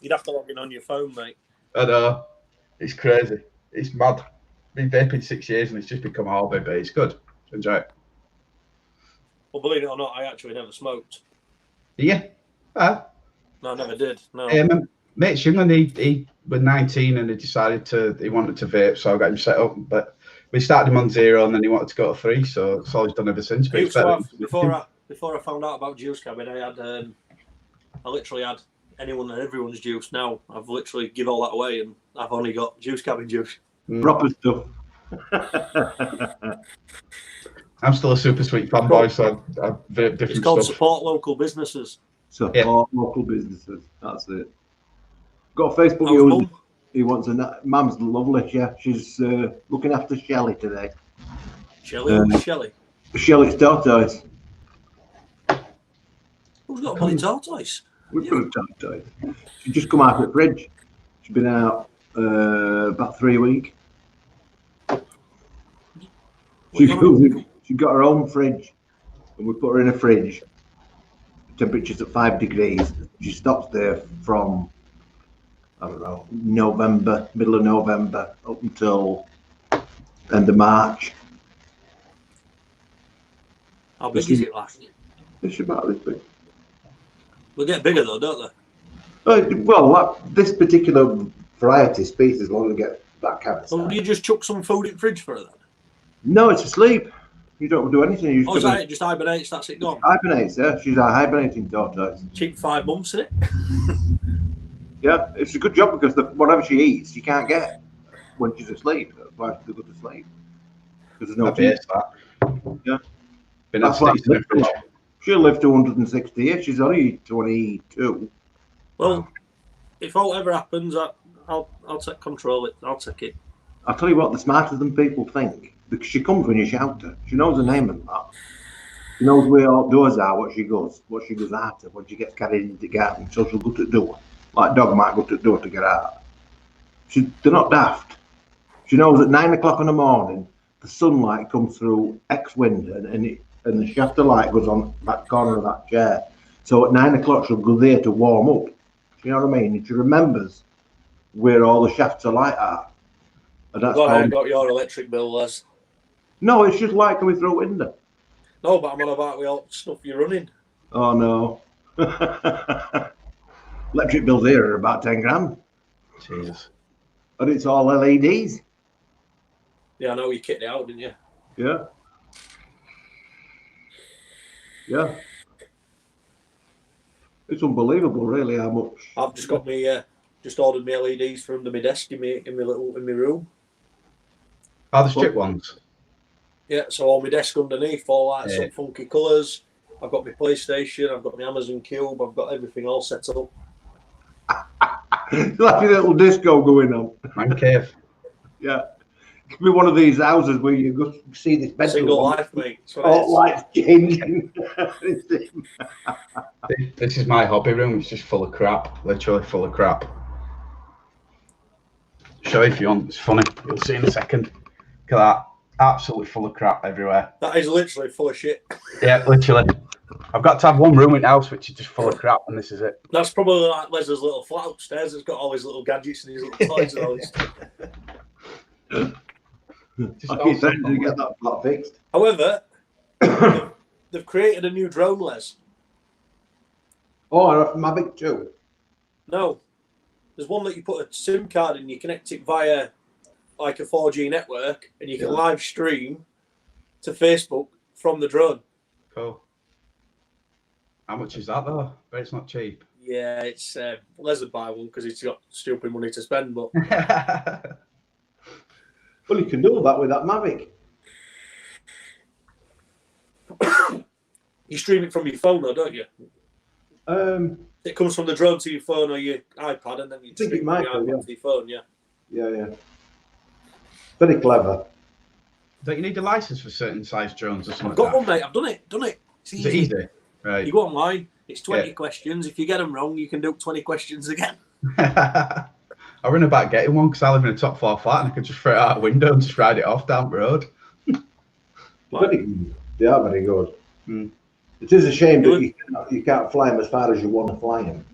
You'd have to log in on your phone, mate. I know. It's crazy. It's mad. Been vaping 6 years and it's just become a hobby, but it's good. Enjoy it. Well, believe it or not, I actually never smoked. Yeah. No, I never did. No. Mate Shinglin, he was 19 and he wanted to vape, so I got him set up. But we started him on 0 and then he wanted to go to 3, so it's all he's done ever since. Before I found out about juice cabin, I literally had anyone and everyone's juice. Now I've literally give all that away and I've only got juice cabin juice. Proper stuff. I'm still a super sweet fanboy, so I've different It's called stuff. support local businesses. Support local businesses. That's it. Got a Facebook How's user. Mum? He wants a. Mum's lovely. Yeah, she's looking after Shelley today. Shelley? Who's Shelley? Shelley's tortoise. Who's got a bloody tortoise? We've got a tortoise. She just come out of the fridge. She's been out about 3 weeks. She got her own fridge, and we put her in a fridge. Temperature's at 5 degrees. She stops there from, I don't know, November, middle of November, up until end of March. How big is it last? It's about this big. They'll get bigger though, don't they? Well, this particular variety species will get that kind of So size. do you just chuck some food in the fridge for her then? No, it's asleep. You don't do anything. You Oh, is that it? Just hibernates, that's it gone? hibernates, yeah. She's a hibernating tortoise. Cheap 5 months, isn't it? Yeah, it's a good job because whatever she eats, she can't get when she's asleep. That's why she's good to sleep. Because there's no That is teeth. that. Yeah. Been That's at why sticks in the fridge. she'll live to 160 years. She's only 22. Well, if all ever happens, I'll take control of it. I'll take it. I'll tell you what, they're smarter than people think. Because she comes when you shout her. She knows the name of that. She knows where outdoors are, what she goes after, when she gets carried into the garden. So she'll go to the door. Like a dog might go to the door to get out. They're not daft. She knows at 9 o'clock in the morning, the sunlight comes through X window and the shaft of light goes on that corner of that chair. So at 9 o'clock she'll go there to warm up. You know what I mean? And she remembers where all the shafts of light are. And that's I ain't got your electric bill, Les. No, it's just light coming through a window. No, but I'm on about with all the stuff you're running. Oh no. Electric bills here are about 10 grand. Jesus. And it's all LEDs. Yeah, I know you kitted it out, didn't you? Yeah. Yeah. It's unbelievable, really, how much. I've just got me, just ordered me LEDs from under my desk in my room. Oh, the strip ones. Yeah, so on my desk underneath, all like some funky colours. I've got my PlayStation, I've got my Amazon Cube, I've got everything all set up. Like a little disco going on. Man cave. Yeah. It could be one of these houses where you go see this bedroom. Single life, mate. All lights changing. This is my hobby room. It's just full of crap. Literally full of crap. Show you if you want. It's funny. You'll see in a second. Look at that. Absolutely full of crap everywhere. That is literally full of shit. Yeah, literally. I've got to have one room in the house which is just full of crap, and this is it. That's probably like Les's little flat upstairs. It's got all his little gadgets and his little toys and all this stuff. I keep saying to get that flat fixed. However, they've created a new drone, Les. Oh, and a Mavic 2. No. There's one that you put a SIM card in, you connect it via like a 4G network, and you can live stream to Facebook from the drone. Cool. How much is that though? But it's not cheap. Yeah, it's Les would buy one because he's got stupid money to spend, but Well, you can do that with that Mavic. you stream it from your phone though, don't you? It comes from the drone to your phone or your iPad, and then you stream it from your iPad to your phone, yeah. Yeah. Very clever. Don't you need a license for certain size drones or something? I've got one, mate. I've done it. It's Is it easy? Right. You go online. It's 20 questions. If you get them wrong, you can do 20 questions again. I run about getting one because I live in a top floor flat and I could just throw it out a window and just ride it off down the road. They are very good. Mm. It is a shame that you can't fly them as far as you want to fly them.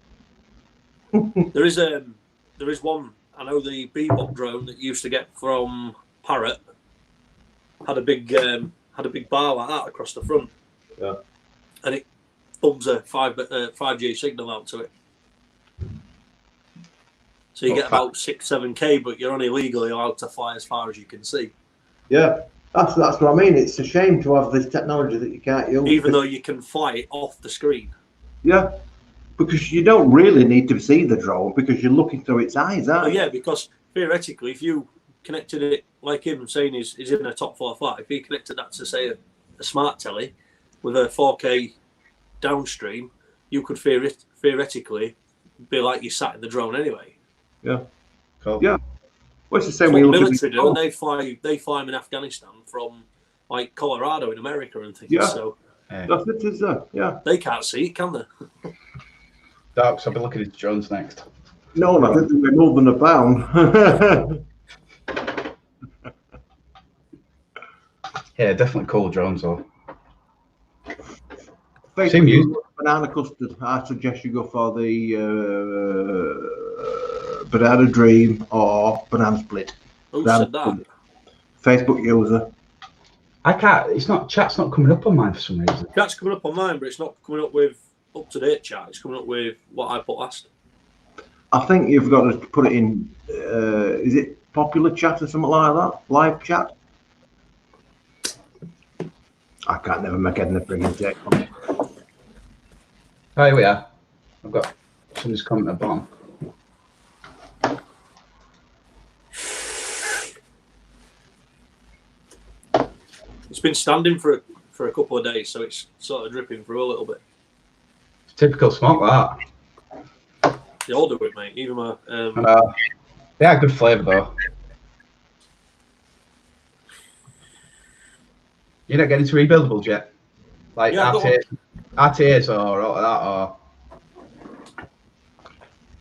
There is one. I know the Bebop drone that you used to get from Parrot had a big bar like that across the front. Yeah. And it pumps a 5G signal out to it. So you get about 6-7K, but you're only legally allowed to fly as far as you can see. Yeah, that's what I mean. It's a shame to have this technology that you can't use. Even though you can fly it off the screen. Yeah, because you don't really need to see the drone because you're looking through its eyes, aren't you? Yeah, because theoretically, if you connected it, like him saying he's in a top floor flat, if he connected that to, say, a smart telly with a 4K downstream, you could theoretically be like you sat in the drone anyway. Yeah. Cool. Yeah. Well, it's the It's same what way the you look at military it. do, and they fly them in Afghanistan from like Colorado in America and things. Yeah. So That's it, is there? Yeah. they can't see it, can they? Darks, I'll be looking at drones next. No, I think they're more than a pound. Yeah, definitely cool drones though. Same Basically, use. banana custard. I suggest you go for the banana dream or banana split. Who Banana said that? Facebook user. I can't. It's not. Chat's not coming up on mine for some reason. Chat's coming up on mine, but it's not coming up with up to date chat. It's coming up with what I put last. I think you've got to put it in. Is it popular chat or something like that? Live chat. I can't never make head in the frigging check. Oh, here we are. I've got somebody's comment at the bottom. It's been standing for a couple of days, so it's sort of dripping through a little bit. Typical smoke, that. They all do it, mate. Even my They are good flavour though. You're not getting to rebuildables yet, like RTAs or all of that, or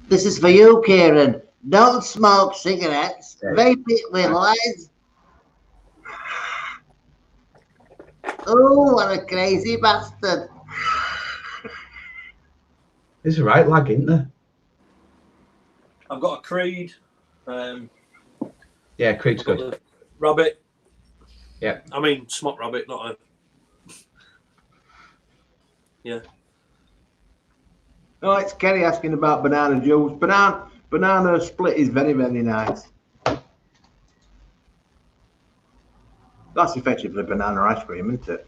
This is for you, Kieran. Don't smoke cigarettes. Yeah. Vape it with lead. Oh, what a crazy bastard. there's a right lag, isn't there? I've got a Creed. Yeah, Creed's I've got good. the rabbit. Yeah. I mean, smock rabbit, not a. Yeah. Oh, it's Kerry asking about banana juice. Banana split is very, very nice. That's effectively banana ice cream, isn't it?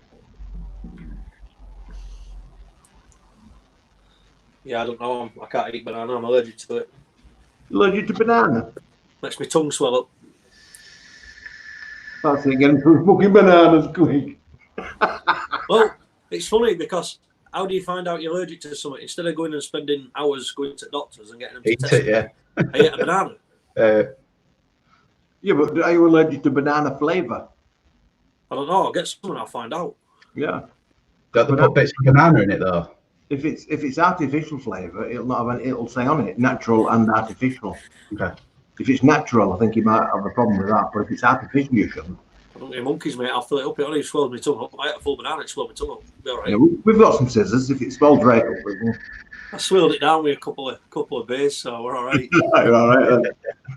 Yeah, I don't know. I can't eat banana. I'm allergic to it. Allergic to banana. Makes my tongue swell up. That's it, getting through fucking bananas quick. Well, it's funny because how do you find out you're allergic to something instead of going and spending hours going to doctors and getting them to Eat test it, yeah. I ate a banana. Yeah, but are you allergic to banana flavour? I don't know. I'll get some and I'll find out. Yeah. Don't they put bits of banana in it though? If it's artificial flavour, it'll not have it'll say on it natural and artificial. Okay. If it's natural, I think you might have a problem with that. But if it's artificial, you shouldn't. I don't eat monkeys, mate. I'll fill it up. It only swells my tongue up. I ate a full banana. It swelled my tongue up. Be all right. Yeah, we've got some scissors. If it swells right up, we will. I swilled it down with a couple of beers, so we're all right. You're all right. Then.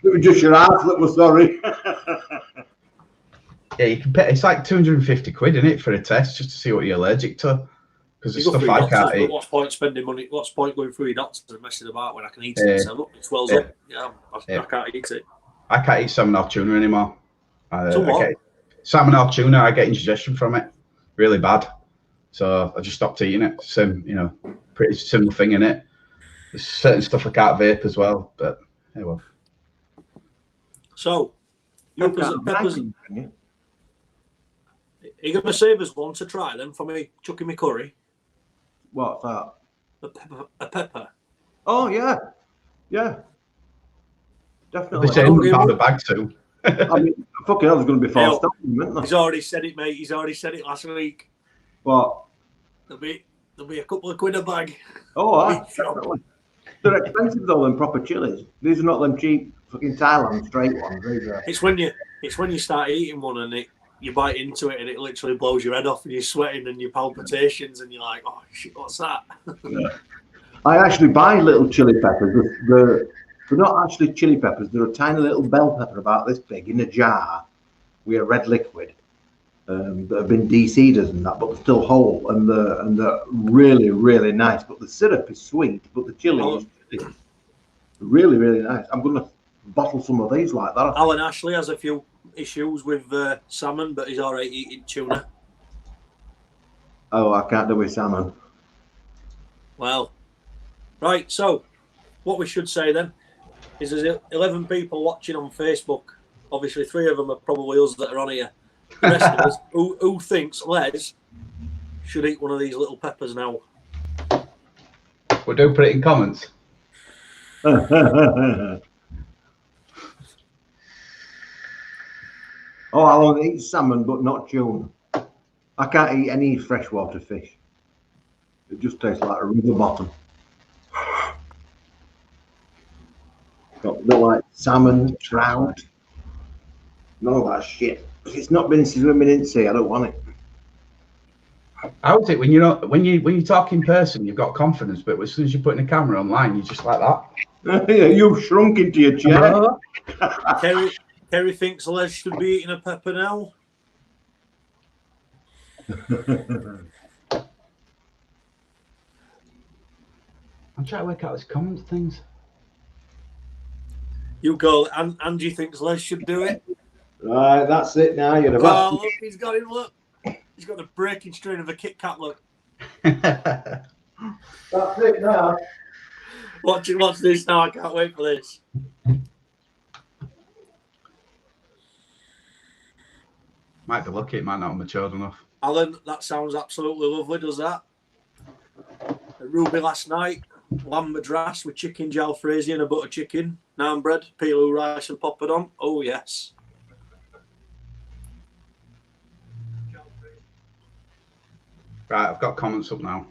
It was just your ass that was sorry. Yeah, you can pay. It's like 250 quid, isn't it, for a test just to see what you're allergic to? Because the You go stuff through I your can't doctors, eat. but what's point spending money? What's point going through your doctors and messing about when I can eat it? And say, look, it swells up. Yeah, I can't eat it. I can't eat salmon or tuna anymore. What? Salmon or tuna, I get indigestion from it, really bad. So I just stopped eating it. Same, pretty similar thing in it. There's certain stuff I can't vape as well, but anyway. So, peppers. Yeah. Are you going to save us one to try then for me chucking me curry? What's that? A pepper. Oh yeah, yeah, definitely. They say £100 a bag soon. I mean, fucking hell, there's going to be Yeah. 4 stopping, isn't there? He's already said it, mate. He's already said it last week. What? There'll be a couple of quid a bag. Oh, aye, definitely. They're expensive though, them proper chilies. These are not them cheap fucking Thailand straight ones, either. It's when you start eating one and you bite into it and it literally blows your head off and you're sweating and your palpitations and you're like, oh shit, what's that? I actually buy little chili peppers. They're not actually chili peppers. They're a tiny little bell pepper about this big in a jar with a red liquid that have been de-seeded and that, but they're still whole and they're really, really nice. But the syrup is sweet, but the chili is really, really nice. I'm going to bottle some of these like that. Alan Ashley has a few issues with salmon, but he's all right eating tuna. Oh, I can't do with salmon. Well, right, so what we should say then is there's 11 people watching on Facebook. Obviously, 3 of them are probably us that are on here. The rest of us, who thinks Les should eat one of these little peppers now? We'll do put it in comments. Oh, I'll eat salmon, but not tuna. I can't eat any freshwater fish. It just tastes like a river bottom. Don't like salmon, trout, none of that shit. If it's not been swimming in sea, I don't want it. How is it when you talk in person, you've got confidence, but as soon as you're putting a camera online, you're just like that. You've shrunk into your chair. Kerry thinks Les should be eating a pepper now. I'm trying to work out his comment things. You go, and Angie thinks Les should do it. Right, that's it now. You're Oh, about. look, he's got it. Look, he's got the breaking strain of a Kit Kat. Look, That's it now. watch this now. I can't wait for this. Might be lucky, it might not have matured enough. Alan, that sounds absolutely lovely. Does that? A Ruby last night, lamb madras with chicken jalfrezi and a butter chicken, naan bread, pilau rice and poppadom. Oh yes. Right, I've got comments up now.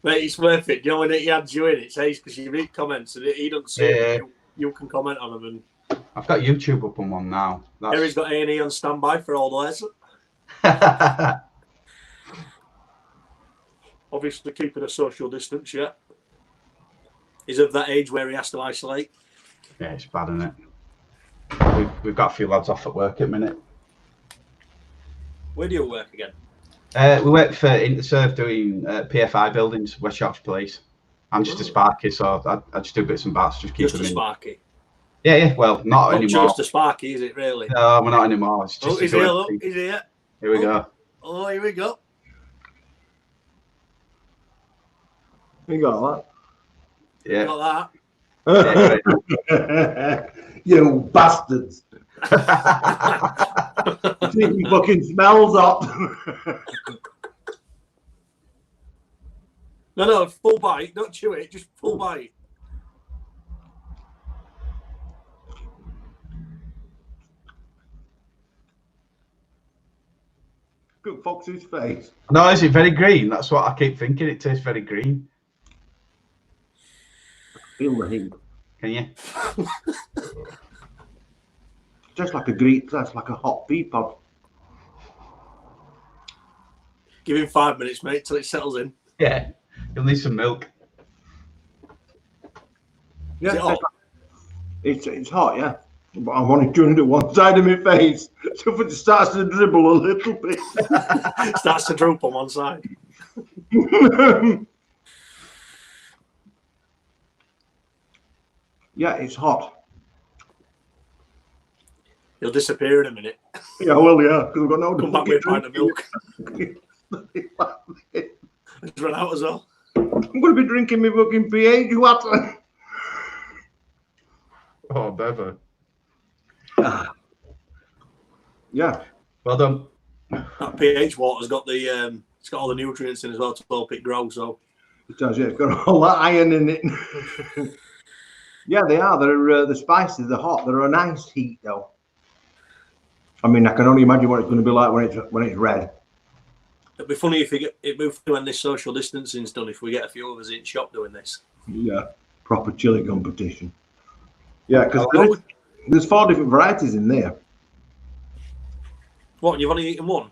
Mate, it's worth it. You know when he adds you in, it's ace because you read comments and he doesn't see them. You can comment on them. And I've got YouTube up on one now. Harry's got A&E on standby for all the Les. Obviously keeping a social distance, yeah. He's of that age where he has to isolate. Yeah, it's bad, isn't it? We've got a few lads off at work at the minute. Where do you work again? We work for Interserve doing PFI buildings, West Yorkshire Police. I'm just a Sparky, so I just do bits and bats, just keep Just them a in. Sparky. Yeah, well, not anymore. Just a Sparky, is it really? No, we're not anymore. It's just He's here, look, he's here. Here we go. Oh, here we go. You got Yeah. Got that? You bastards. It fucking smells hot. No, full bite. Don't chew it, just full bite. Look at Fox's face. No, is it very green? That's what I keep thinking. It tastes very green. Feel the heat. Can you? Just like a Greek, that's like a hot pea pod. Give him 5 minutes, mate, till it settles in. Yeah. You'll need some milk. Yeah, Is it hot? It's hot, yeah. But I'm only doing it one side of my face. So if it starts to dribble a little bit. Starts to droop on one side. Yeah, it's hot. He'll disappear in a minute. Yeah, well, yeah, because I've got no. Come back with a pint of milk. It's run out as well. I'm going to be drinking my fucking pH water. Oh, Bever. Yeah. Well done. That pH water's got the it's got all the nutrients in as well to help it grow. So It does, yeah. It's got all that iron in it. Yeah, they are. They're spicy. They're hot. They're a nice heat, though. I mean, I can only imagine what it's going to be like when it's red. it'd be funny if it'd be funny when this social distancing's done. If we get a few of us in shop doing this. Yeah, proper chili competition. Yeah, because there's 4 different varieties in there. What? You've only eaten one?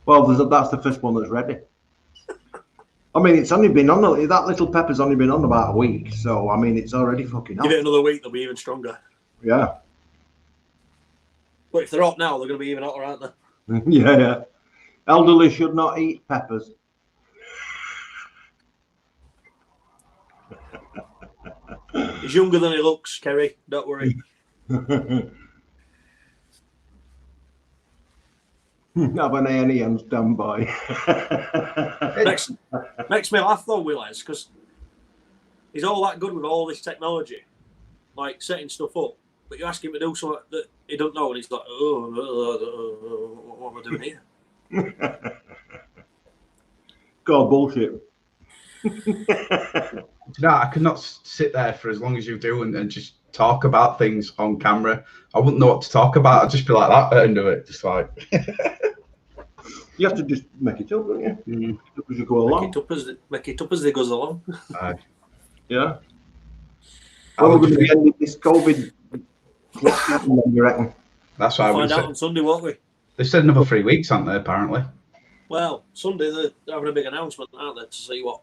Well, that's the first one that's ready. I mean, it's only been on that little pepper's only been on about a week, so I mean, it's already fucking hot. Give it another week, they'll be even stronger. Yeah. But if they're hot now, they're going to be even hotter, aren't they? Yeah. Elderly should not eat peppers. He's younger than he looks, Kerry. Don't worry. Have an A&E on standby. Makes me laugh though, Willez, because he's all that good with all this technology, like setting stuff up. but you ask him to do something that he don't know, and he's like, what am I doing here? God, bullshit. No, I could not sit there for as long as you do and just talk about things on camera. I wouldn't know what to talk about. I'd just be like that at the end of it, just like. You have to just make it up, don't you? Mm. As you go along. Make it up as they goes along. Yeah. Well, we're going to be ending this COVID lockdown, you reckon? That's what I We'll would find out say. on Sunday, won't we? They said another 3 weeks, aren't they, apparently? Well, Sunday they're having a big announcement, aren't they, to see what...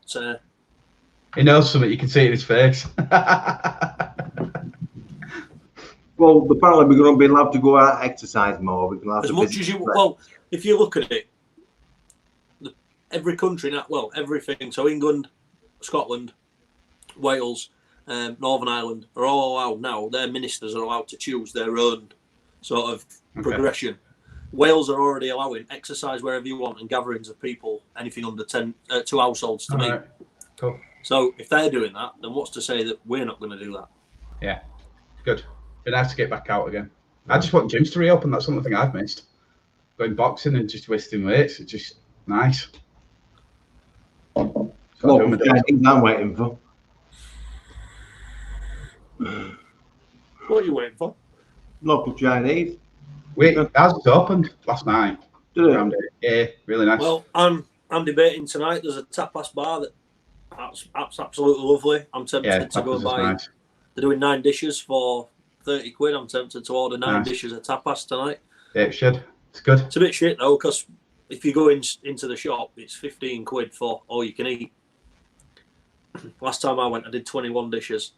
He knows something, you can see it in his face. Well, apparently we're going to be allowed to go out and exercise more. We're allowed as to much as you... Well, if you look at it, every country now... Well, everything. So England, Scotland, Wales, Northern Ireland are all allowed now. Their ministers are allowed to choose their own sort of progression. Wales are already allowing exercise wherever you want and gatherings of people, anything under 2 households to meet. Right. Cool. So if they're doing that, then what's to say that we're not going to do that? Yeah, good. Be nice to get back out again. I just want gyms to reopen. That's something I've missed. Going boxing and just lifting weights. It's just nice. Well, I'm waiting for. What are you waiting for? Local Chinese. Ours opened last night. Did it? Yeah, really nice. Well, I'm debating tonight. There's a tapas bar that's absolutely lovely. I'm tempted to go and buy. Nice. They're doing 9 dishes for 30 quid. I'm tempted to order 9 dishes of tapas tonight. Yeah, it should. It's good. It's a bit shit though, because if you go into the shop, it's 15 quid for all you can eat. Last time I went, I did 21 dishes.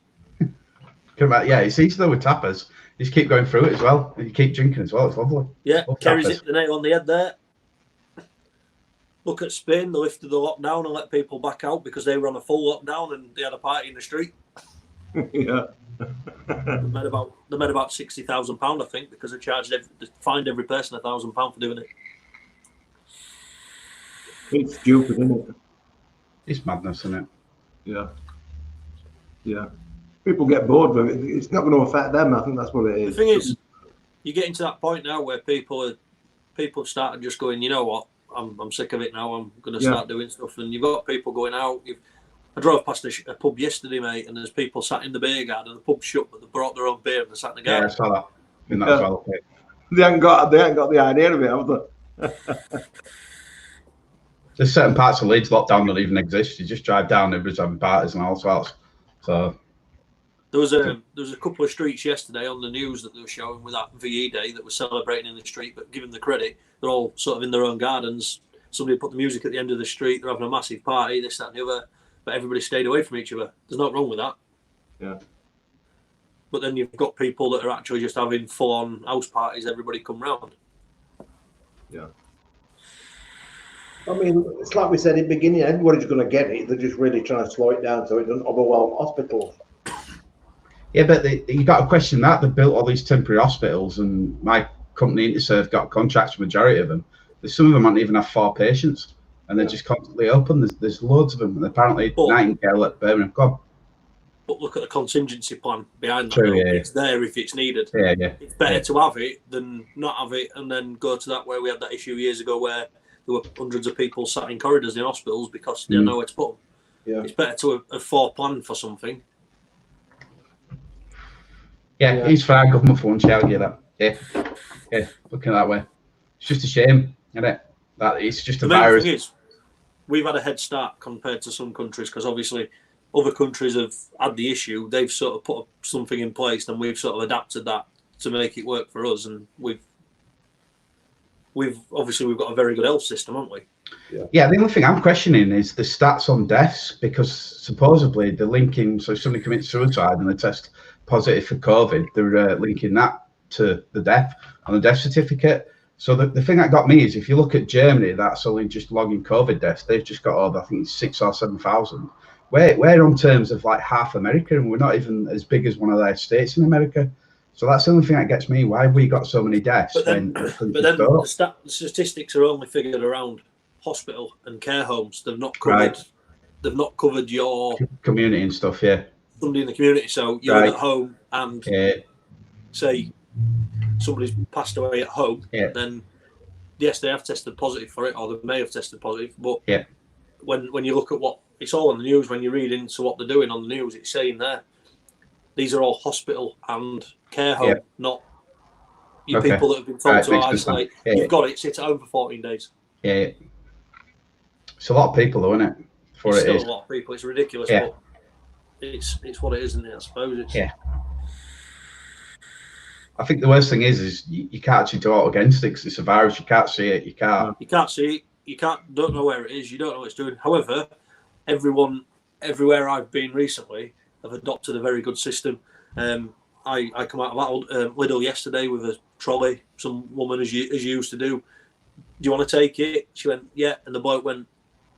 Yeah, it's easy though with tapas. You just keep going through it as well, and you keep drinking as well. It's lovely. Yeah, Love Kerry's tapas. hit the nail on the head there. Look at Spain, they lifted the lockdown and let people back out because they were on a full lockdown and they had a party in the street. Yeah. They made about £60,000, I think, because they fined every person £1,000 for doing it. It's stupid, isn't it? It's madness, isn't it? Yeah. Yeah. People get bored with it. It's not going to affect them. I think that's what it is. The thing is, you're getting to that point now where people have started just going, you know what, I'm sick of it now. I'm going to start doing stuff. And you've got people going out. I drove past a pub yesterday, mate, and there's people sat in the beer garden. The pub's shut, but they brought their own beer and they sat in the garden. Yeah, I saw that. I think that as well. Okay. They haven't got the idea of it, have they? There's certain parts of Leeds lockdown don't even exist. You just drive down, everybody's having parties and all sorts. So there was a couple of streets yesterday on the news that they were showing with that VE Day that was celebrating in the street, but given the credit, they're all sort of in their own gardens. Somebody put the music at the end of the street. They're having a massive party, this, that, and the other. But everybody stayed away from each other. There's nothing wrong with that. Yeah. But then you've got people that are actually just having full-on house parties. Everybody come round. Yeah. I mean, it's like we said in the beginning, everybody's going to get it. They're just really trying to slow it down so it doesn't overwhelm hospitals. yeah, but you got to question that. They built all these temporary hospitals, and my company Interserve got contracts for the majority of them. Some of them don't even have 4 patients. And they're just constantly open. There's loads of them. And apparently, Nightingale at Birmingham. Go But look at the contingency plan behind that. True, yeah. It's there if it's needed. Yeah, yeah. It's better to have it than not have it and then go to that where we had that issue years ago where there were hundreds of people sat in corridors in hospitals because they had nowhere to put them. Yeah. It's better to have foreplanned for something. Yeah, it's for our government funds. Yeah, I get that. Yeah, looking at that way. It's just a shame, isn't it? That it's just a virus. The main thing is, we've had a head start compared to some countries because obviously other countries have had the issue. They've sort of put something in place and we've sort of adapted that to make it work for us. And we've got a very good health system, haven't we? Yeah, the only thing I'm questioning is the stats on deaths because supposedly they're linking. So if somebody commits suicide and they test positive for COVID, they're linking that to the death on the death certificate. So the thing that got me is if you look at Germany, that's only just logging COVID deaths. They've just got over, I think, 6,000 or 7,000. We're on terms of like half America, and we're not even as big as one of their states in America. So that's the only thing that gets me. Why have we got so many deaths? But then the statistics are only figured around hospital and care homes. They've not covered. Right. They've not covered your community and stuff. Yeah. Somebody in the community. So you're at home and say somebody's passed away at home, then yes, they have tested positive for it, or they may have tested positive. But when you look at what it's all on the news, when you read into what they're doing on the news, it's saying there these are all hospital and care home, not your people that have been told to isolate. You've got it, sit at home for 14 days. Yeah. It's a lot of people, though, isn't it? It's still a lot of people. It's ridiculous, but it's what it is, isn't it? I suppose it's. Yeah. I think the worst thing is you can't actually do it against it because it's a virus. You can't see it. You can't see it. You don't know where it is. You don't know what it's doing. However, everywhere I've been recently have adopted a very good system. I come out of Lidl yesterday with a trolley. Some woman, as you used to do. Do you want to take it? She went, yeah. And the bloke went,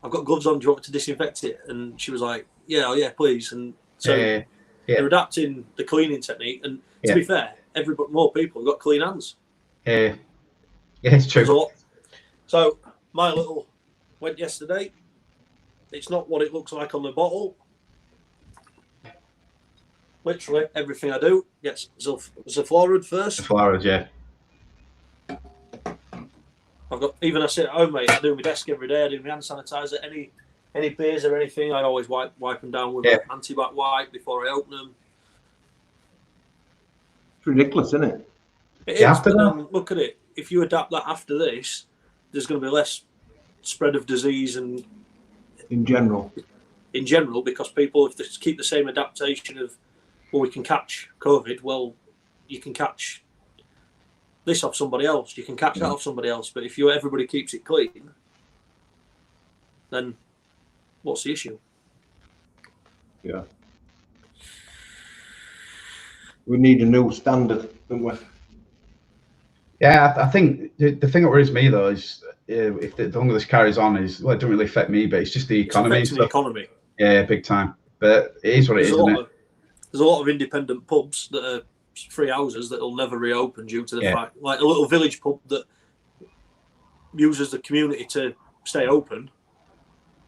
I've got gloves on. Do you want me to disinfect it? And she was like, yeah, please. And so they're adapting the cleaning technique. And to be fair, more people have got clean hands. Yeah, it's true. So my little went yesterday. It's not what it looks like on the bottle. Literally everything I do gets Zaflorud first. Zaflorud, yeah. I've got, even I sit at home, mate, I do my desk every day, I do my hand sanitizer, any beers or anything, I always wipe them down with an antibac wipe before I open them. It's ridiculous, isn't it? It is, but then look at it. If you adapt that after this, there's going to be less spread of disease and in general, because people, if they keep the same adaptation of, well, we can catch COVID, well, you can catch this off somebody else, you can catch that off somebody else. But if everybody keeps it clean, then what's the issue? Yeah. We need a new standard, don't we? Yeah, I think the thing that worries me though is if the longer this carries on is, well, it doesn't really affect me, but it's just the economy. It's affecting the economy. Yeah, big time. But it is what it is, isn't it? There's a lot of independent pubs that are free houses that will never reopen due to the fact, like a little village pub that uses the community to stay open,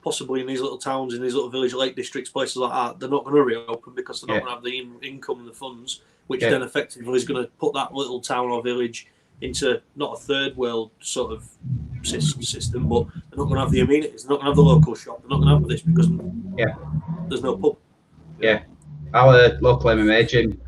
possibly in these little towns, in these little village lake districts, places like that, they're not going to reopen because they're not going to have the income and the funds, which then effectively is going to put that little town or village into not a third world sort of system, but they're not going to have the amenities, they're not going to have the local shop, they're not going to have this because there's no pub. Yeah. Our local MMA gym,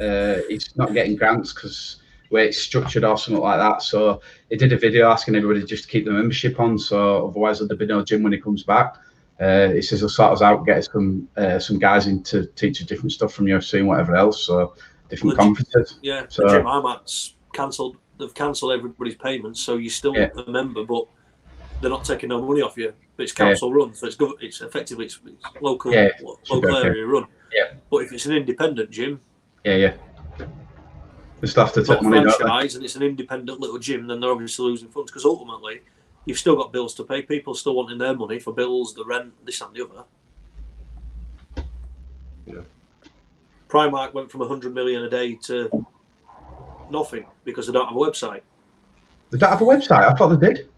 he's not getting grants because the way it's structured or something like that. So he did a video asking everybody just to keep the membership on. So otherwise there'll be no gym when he comes back. He says he'll sort us out, get some guys in to teach us different stuff from UFC and whatever else. So different conferences. Yeah, so the gym I'm at's cancelled. They've cancelled everybody's payments, so you're still a member, but they're not taking no money off you. But it's council run, so it's effectively it's local area run. Yeah. But if it's an independent gym, just have to take money. Franchise, and it's an independent little gym, then they're obviously losing funds because ultimately you've still got bills to pay. People still wanting their money for bills, the rent, this and the other. Yeah. Primark went from 100 million a day to nothing because they don't have a website. They don't have a website? I thought they did.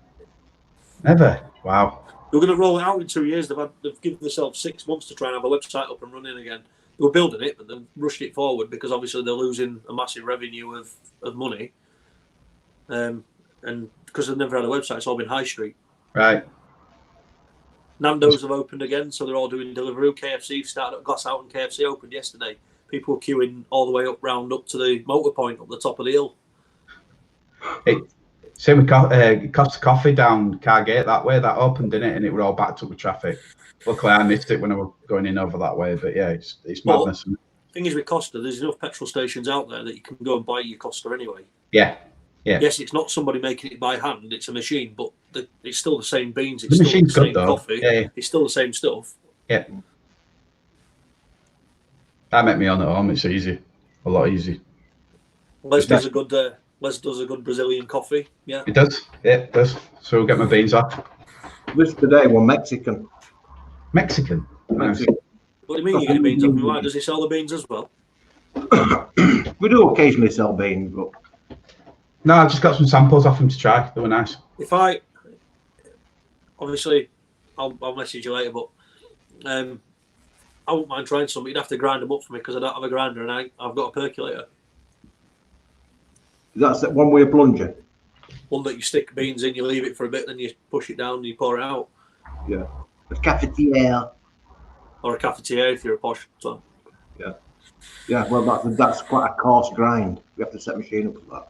Never. Wow. They were going to roll it out in 2 years. They've given themselves 6 months to try and have a website up and running again. They were building it, but they rushed it forward because obviously they're losing a massive revenue of money. And because they've never had a website, it's all been high street. Right. Nando's have opened again, so they're all doing Deliveroo. KFC started at Glass Out and KFC opened yesterday. People were queuing all the way up to the motor point up the top of the hill. Same with Costa Coffee down Cargate that way. That opened, didn't it? And it were all backed up with traffic. Luckily, I missed it when I was going in over that way. But yeah, it's madness. The thing is with Costa, there's enough petrol stations out there that you can go and buy your Costa anyway. Yeah. Yes, it's not somebody making it by hand. It's a machine, but it's still the same beans. It's still the same coffee. Yeah. It's still the same stuff. Yeah. That make me on at home. It's easy, a lot easy. Les does a good Brazilian coffee. Yeah, it does. Yeah, it does. So we'll get my beans off. This today were Mexican. Mexican. What do you mean you get beans off? Why does he sell the beans as well? We do occasionally sell beans, but no, I just got some samples off him to try. They were nice. I'll message you later, but I wouldn't mind trying some. You'd have to grind them up for me because I don't have a grinder and I've got a percolator. That's that one with a plunger. One that you stick beans in, you leave it for a bit, then you push it down and you pour it out. Yeah. A cafetiere. Or a cafetiere if you're a posh. So. Yeah. Well, that's quite a coarse grind. We have to set machine up for that.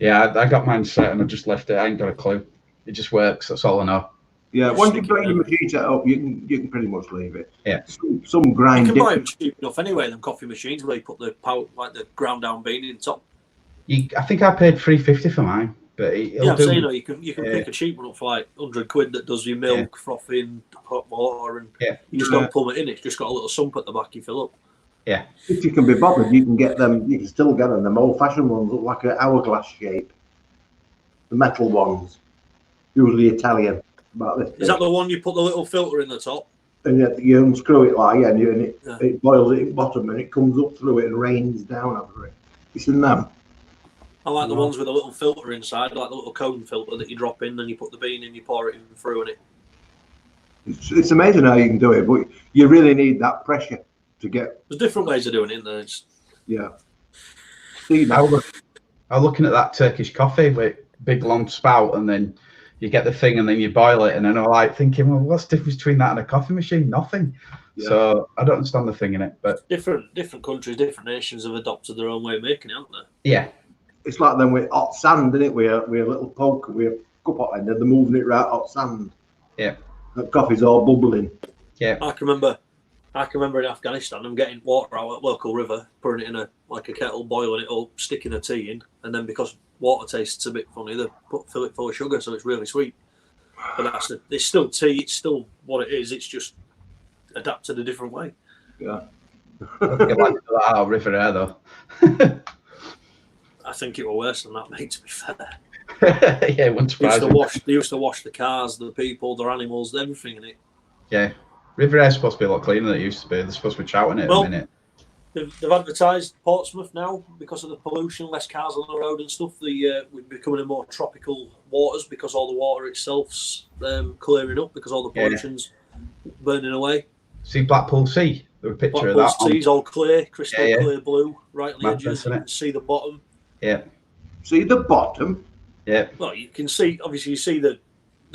Yeah, I got mine set and I just left it. I ain't got a clue. It just works. That's all I know. Yeah. Just Once you stick it bring your in. machine set up, you can pretty much leave it. Yeah. Some You grind. can buy them cheap enough anyway, them coffee machines where you put the power, like the ground down bean in top. I think I paid $3.50 for mine, but Yeah, I'm saying you can pick a cheap one up for like £100 that does your milk, frothing, hot water, and you just don't plumb it in. It's just got a little sump at the back you fill up. Yeah. If you can be bothered, you can get them. You can still get them. Them old-fashioned ones look like an hourglass shape. The metal ones, usually Italian. About this. Is that the one you put the little filter in the top? And you unscrew it like and it boils it at the bottom and it comes up through it and rains down over it. It's in them. I like the ones with a little filter inside, like the little cone filter that you drop in, then you put the bean in, you pour it in through, and It's amazing how you can do it, but you really need that pressure to get. There's different ways of doing it. There's See I was looking at that Turkish coffee with big long spout, and then you get the thing, and then you boil it, and then I'm like thinking, well, what's the difference between that and a coffee machine? Nothing. Yeah. So I don't understand the thing in it, but different countries, different nations have adopted their own way of making it, haven't they? Yeah. It's like them with hot sand, isn't it? With a little poker, with a cup hot end, and they're moving it right hot sand. Yeah. The coffee's all bubbling. Yeah. I can remember in Afghanistan, I'm getting water out at a local river, putting it in a kettle, boiling it up, sticking the tea in, and then because water tastes a bit funny, they fill it full of sugar, so it's really sweet. But it's still tea. It's still what it is. It's just adapted a different way. Yeah. Like that river air though. I think it was worse than that, mate. To be fair. Yeah, it wouldn't surprise me. They used to wash the cars, the people, their animals, everything in it. Yeah, river air's supposed to be a lot cleaner than it used to be. They're supposed to be shouting it at a minute. They've advertised Portsmouth now because of the pollution, less cars on the road and stuff. We're becoming a more tropical waters because all the water itself's clearing up because all the pollution's burning away. See Blackpool Sea? There was a picture of that. Blackpool Sea's all clear, crystal clear blue, right on the edges. You can see the bottom. Yeah. See the bottom? Yeah. Well, you can see, obviously, you see the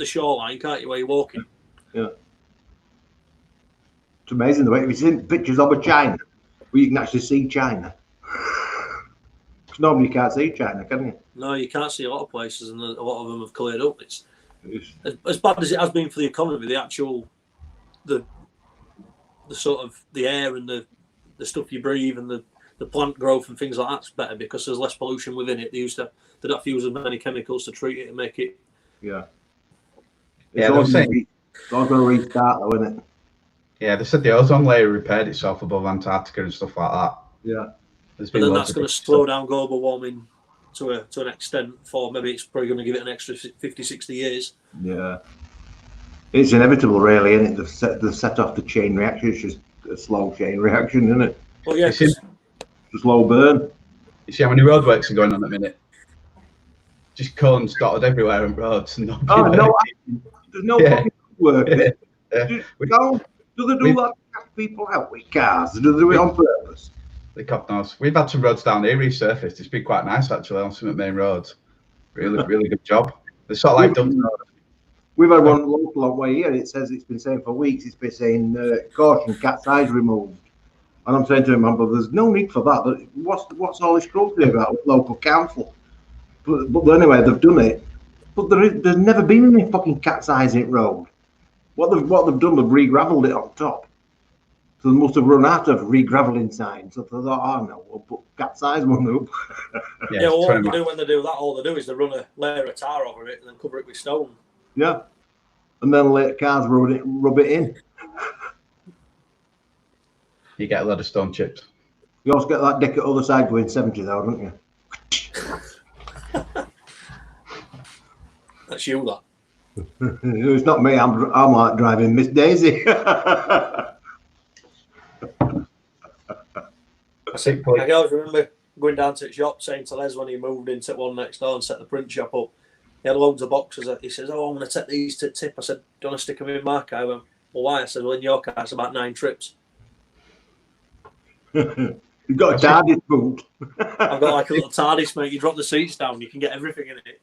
shoreline, can't you, where you're walking? Yeah. It's amazing the way if you've seen pictures of China, where you can actually see China. Because normally you can't see China, can you? No, you can't see a lot of places, and a lot of them have cleared up. It's as bad as it has been for the economy. The actual, the sort of the air and the stuff you breathe and the plant growth and things like that's better because there's less pollution within it. They don't have to use as many chemicals to treat it and make it. Yeah. It's all going to restart though, isn't it? Yeah, they said the ozone layer repaired itself above Antarctica and stuff like that. Yeah. But then that's going to slow down global warming to an extent for maybe it's probably going to give it an extra 50, 60 years. Yeah. It's inevitable, really, isn't it? They've set off the chain reaction. It's just a slow chain reaction, isn't it? Well, yeah. It's a slow burn. You see how many roadworks are going on at the minute? Just cones dotted everywhere on roads. And there's no fucking work. Yeah. Do they do that to catch people out with cars? Do they do it on purpose? The cop knows. We've had some roads down here resurfaced. It's been quite nice actually on some main roads. Really good job. They're sort of like dump roads. We've had one local on way here. It says it's been saying for weeks. It's been saying caution, cat's eyes removed. And I'm saying to him, but there's no need for that. But what's all this scrutiny about with local council? But anyway, they've done it. But there's never been any fucking cat's eyes in road. What they've done, they've re-gravelled it on top. So they must have run out of re-gravelling signs. So they thought, oh no, we'll put cat's eyes one up. Yeah, well, what they do when they do that, all they do is they run a layer of tar over it and then cover it with stone. Yeah. And then let cars rub it in. You get a lot of stone chips. You also get that dick at the other side going 70 though, don't you? That's you, that. It's not me. I'm like driving Miss Daisy. I always remember going down to the shop saying to Les when he moved into one next door and set the print shop up. He had loads of boxes. He says, "Oh, I'm going to take these to tip." I said, "Do you want to stick them in my car?" I went, "Well, why?" I said, "Well, in your car, it's about 9 trips." You've got a TARDIS boot. I've got like a little TARDIS, mate. You drop the seats down, you can get everything in it.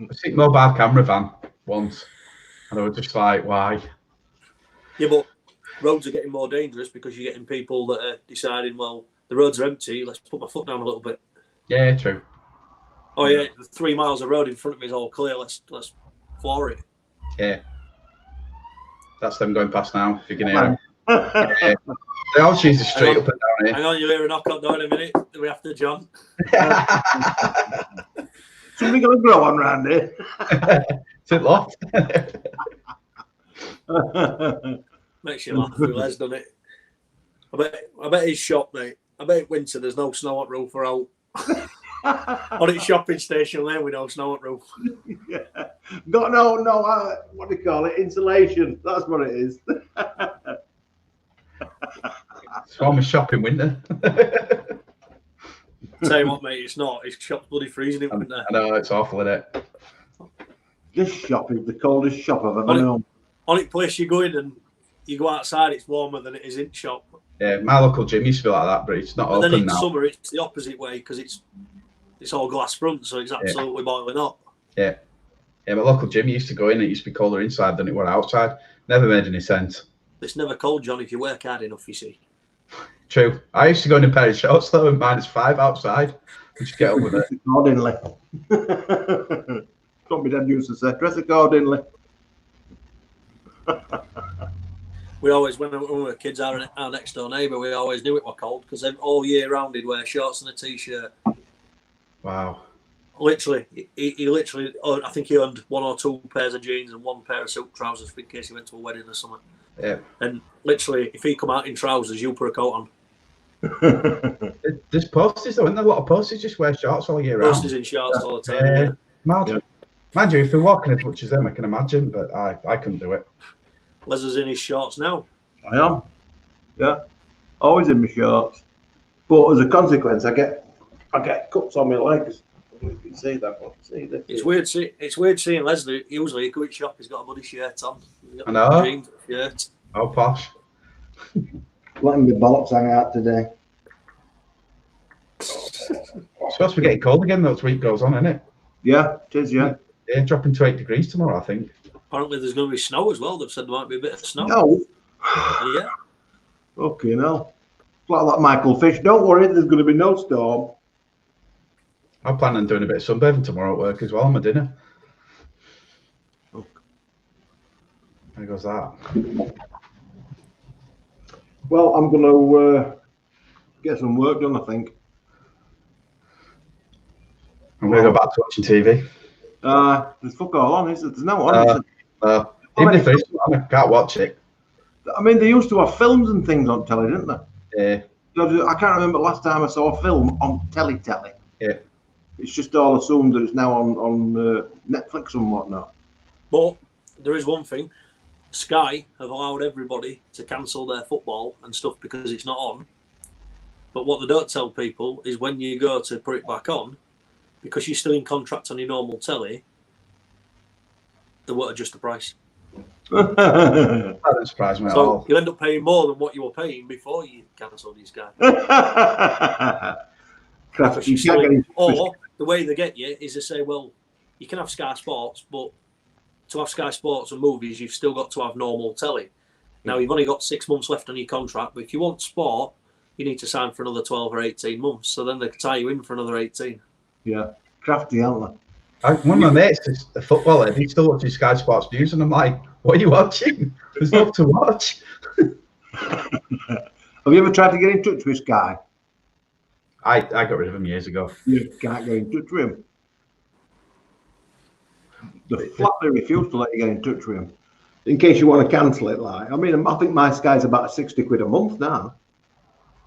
I've seen mobile camera van once, and I was just like, why? Yeah, but roads are getting more dangerous because you're getting people that are deciding, well, the roads are empty, let's put my foot down a little bit. Yeah, true. Oh yeah, the 3 miles of road in front of me is all clear, let's floor it. Yeah. That's them going past now, if you can hear them. Yeah. They all choose the street up and down here. Hang on, you'll hear a knock on door in a minute. Do we have to, John? Something going to grow on round here. Is it locked? Makes you laugh with Les, doesn't it? I bet his shop, mate. I bet winter there's no snow on roof or out. On its shopping station there with no snow on roof. Yeah. Got no, what do you call it? Insulation. That's what it is. It's almost shopping winter. Tell you what, mate, it's not. His shop's bloody freezing in winter. I know, it's awful, isn't it? This shop is the coldest shop I've ever known. On place you go in and you go outside, it's warmer than it is in shop. Yeah, my local gym used to be like that, but it's not And open then in now. summer, it's the opposite way because it's all glass front, so it's absolutely boiling hot. Yeah. Yeah, my local gym used to go in, it used to be colder inside than it were outside. Never made any sense. It's never cold, John, if you work hard enough, you see. True. I used to go in a pair of shorts though, and -5 outside. And just get on with it. Accordingly. What my dad used to say, dress accordingly. We always, when we were kids, our next door neighbour, we always knew it were cold because all year round he'd wear shorts and a t-shirt. Wow. Literally, he literally, I think he owned 1 or 2 pairs of jeans and 1 pair of silk trousers in case he went to a wedding or something. Yeah. And literally, if he come out in trousers, you put a coat on. There's posties though, isn't there? A lot of posties just wear shorts all year round. Posties in shorts all the time. Yeah. Yeah. Mad. Yeah. Mind you, if they're walking as much as them, I can imagine, but I couldn't do it. Les is in his shorts now. I am. Yeah. Always in my shorts. But as a consequence, I get cuts on my legs. You can see that one. See this? It's weird. It's weird seeing Leslie. Usually, he go to shop. He's got a bloody shirt on. I know. Jeans, shirt. Oh, posh. Letting my bollocks hang out today. It's supposed to be getting cold again though as week goes on, isn't it? Yeah, it is, yeah. Yeah, dropping to 8 degrees tomorrow, I think. Apparently, there's going to be snow as well. They've said there might be a bit of snow. No. Yeah. Okay, now. It's like that Michael Fish. Don't worry, there's going to be no storm. I plan on doing a bit of sunbathing tomorrow at work as well on my dinner. Okay. How goes that? Well, I'm going to get some work done, I think. I'm going to go back to watching TV. There's fuck all on, is there? There's no on. Even if there is one, I can't watch it. I mean, they used to have films and things on telly, didn't they? Yeah. I can't remember the last time I saw a film on telly. Yeah. It's just all assumed that it's now on Netflix and whatnot. But there is one thing. Sky have allowed everybody to cancel their football and stuff because it's not on. But what they don't tell people is when you go to put it back on, because you're still in contract on your normal telly, they won't adjust the price. That doesn't surprise me at So all. you'll end up paying more than what you were paying before you cancelled your Sky. Because you're still in, or the way they get you is they say, well, you can have Sky Sports, but to have Sky Sports and movies, you've still got to have normal telly. Now, you've only got 6 months left on your contract, but if you want sport, you need to sign for another 12 or 18 months. So then they can tie you in for another 18. Yeah, crafty, aren't One of my mates is a footballer. He still watches Sky Sports News, and I'm like, what are you watching? There's nothing to watch. Have you ever tried to get in touch with Sky? I got rid of him years ago. You can't get in touch with him. They flatly refuse to let you get in touch with him. In case you want to cancel it, like. I mean, I think my Sky's about 60 quid a month now.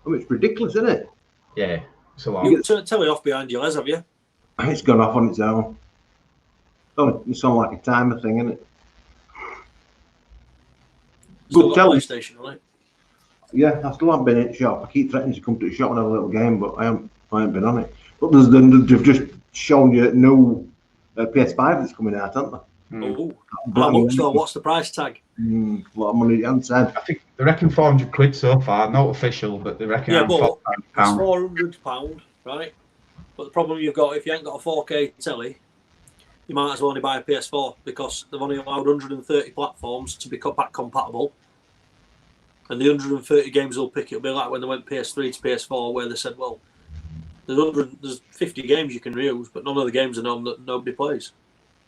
I mean, it's ridiculous, isn't it? Yeah, it's a lot. You turn telly off behind you, Les, have you? It's gone off on its own. Oh, it's on like a timer thing, isn't it? Still Good got telly. PlayStation, right? Yeah, I still haven't been in the shop. I keep threatening to come to the shop and have a little game, but I haven't been on it. But they've just shown you new PS5 that's coming out, haven't they? Oh, Black how much money. though? What's the price tag? A lot of money on side. I think they reckon 400 quid so far, not official, but they reckon Yeah, around but it's £400. £400, right? But the problem you've got, if you ain't got a 4K telly, you might as well only buy a PS4 because they've only allowed 130 platforms to be back compatible. And the 130 games they'll pick, it'll be like when they went PS3 to PS4, where they said, well, there's 50 games you can reuse, but none of the games are known that nobody plays.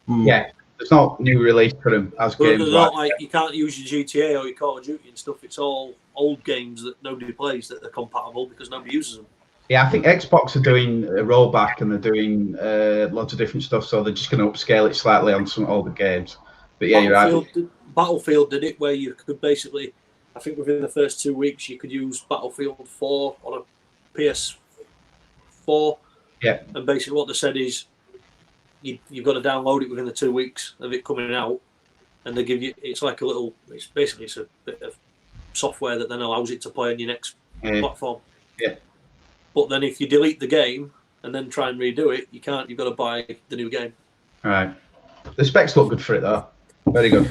Yeah, there's no new release for them as But games. they're not like you can't use your GTA or your Call of Duty and stuff. It's all old games that nobody plays that are compatible because nobody uses them. Yeah, I think Xbox are doing a rollback and they're doing lots of different stuff, so they're just going to upscale it slightly on some older games. But yeah, you're right. Battlefield did it where you could basically, I think within the first 2 weeks, you could use Battlefield 4 on a PS4. Yeah. And basically what they said is you've got to download it within the 2 weeks of it coming out. And they give you, it's like it's basically a bit of software that then allows it to play on your next platform. Yeah. But then if you delete the game and then try and redo it, you can't. You've got to buy the new game. All right. The specs look good for it though. Very good.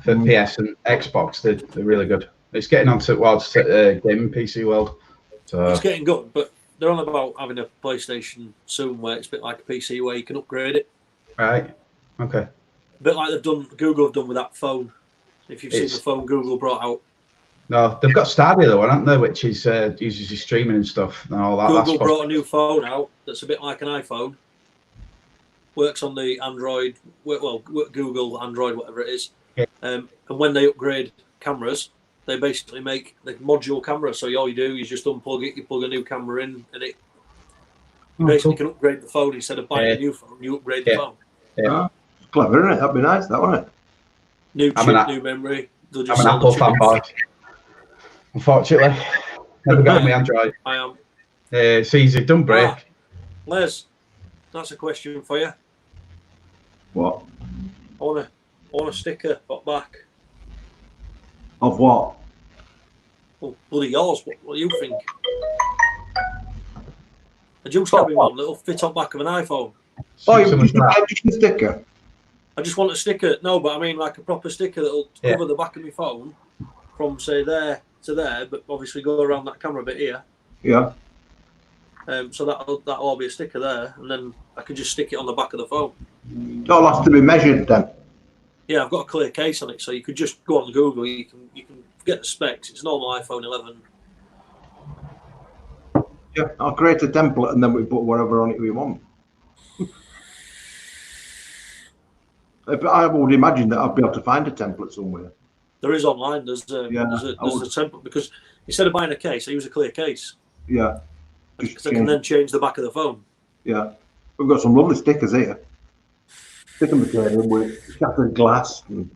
For PS and Xbox, they're really good. It's getting on towards gaming PC world. So it's getting good, but they're on about having a PlayStation soon where it's a bit like a PC where you can upgrade it. Right. Okay. A bit like Google have done with that phone. If you've seen the phone Google brought out. No, they've got Stadia though, haven't they? Which is uses your streaming and stuff and all that. Google brought a new phone out that's a bit like an iPhone. Works on the Android, Google Android, whatever it is. Yeah. And when they upgrade cameras, they basically make the module camera. So all you do is just unplug it, you plug a new camera in, and it basically can upgrade the phone instead of buying a new phone. You upgrade the phone. Yeah. Clever, isn't it? That'd be nice, that wouldn't it? New chip, new memory. I'm an Apple fanboy. Unfortunately, never got my Android. I am. It's easy, don't break. Les, that's a question for you. What? I want a sticker got back. Of what? Oh, bloody yours. What do you think? A juice cabin one that'll fit on back of an iPhone. Oh, you just a sticker? I just want a sticker. No, but I mean like a proper sticker that'll cover the back of my phone from say there to there, but obviously go around that camera bit here. Yeah. So that'll all be a sticker there, and then I can just stick it on the back of the phone. It all has to be measured then. Yeah, I've got a clear case on it, so you could just go on Google. You can get the specs. It's a normal iPhone 11. Yeah, I'll create a template and then we put whatever on it we want. But I would imagine that I'd be able to find a template somewhere. There is online. There's a template because instead of buying a case, I use a clear case. Yeah. Because I can then change the back of the phone. Yeah. We've got some lovely stickers here. Sticker material with shattered glass and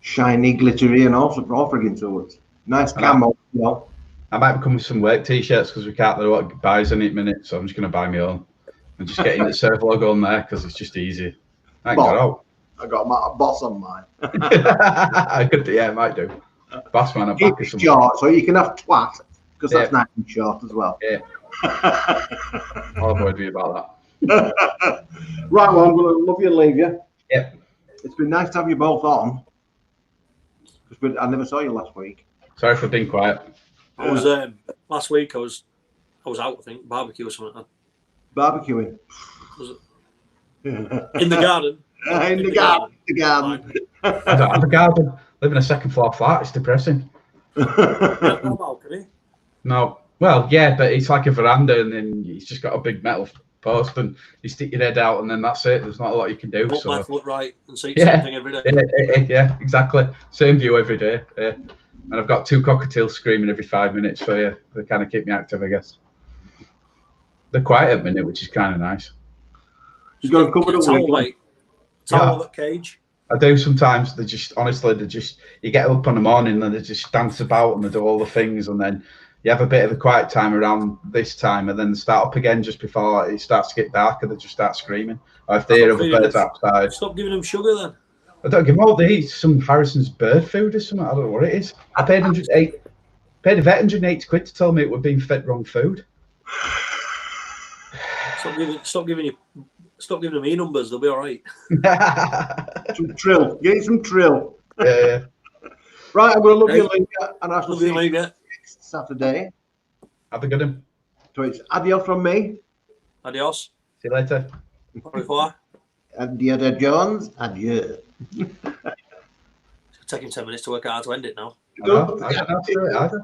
shiny, glittery, and all frigging sorts. Nice camo, you know. I might come with some work t-shirts because we can't know what buys in it minute, so I'm just going to buy my own and just getting the Surf logo on there because it's just easy. I got my boss on mine. I could, yeah, might do. Boss man, Keep it short, so you can have twat because that's nice and short as well. Yeah. I'll avoid you about that. Right, well, I'm going to love you and leave you. Yeah. It's been nice to have you both on. I never saw you last week. Sorry for being quiet. I was last week. I was out. I think barbecue or something. Barbecuing. In the garden. In the garden. I don't have a garden. Live in a second floor flat. It's depressing. No balcony. No. Well, yeah, but it's like a veranda, and then it's just got a big metal post, and you stick your head out, and then that's it. There's not a lot you can do. Look so. left, look right, and see something every day. Yeah, exactly. Same view every day. Yeah. And I've got 2 cockatiels screaming every 5 minutes, so yeah, they kind of keep me active, I guess. They're quiet at the minute, which is kind of nice. You got to cover the towel, mate. Towel at cage. I do sometimes. You get up in the morning and they just dance about and they do all the things, and then you have a bit of a quiet time around this time, and then they start up again just before it starts to get darker. They just start screaming. Or if they hear other birds outside. Stop giving them sugar then. I don't give them all. They eat some Harrison's bird food or something. I don't know what it is. I paid a vet £180 to tell me it was being fed wrong food. Stop giving them me numbers. They'll be all right. Some trill. Get some trill. Yeah. Right, I'm going to love you, Right. Linda, and I shall Love see you, you mate. next Saturday. Have a good one. So it's adios from me. Adios. See you later. Au revoir. Adieu, Jones. Adieu. It's taking 10 minutes to work out how to end it now. I know. I don't know how to do it either.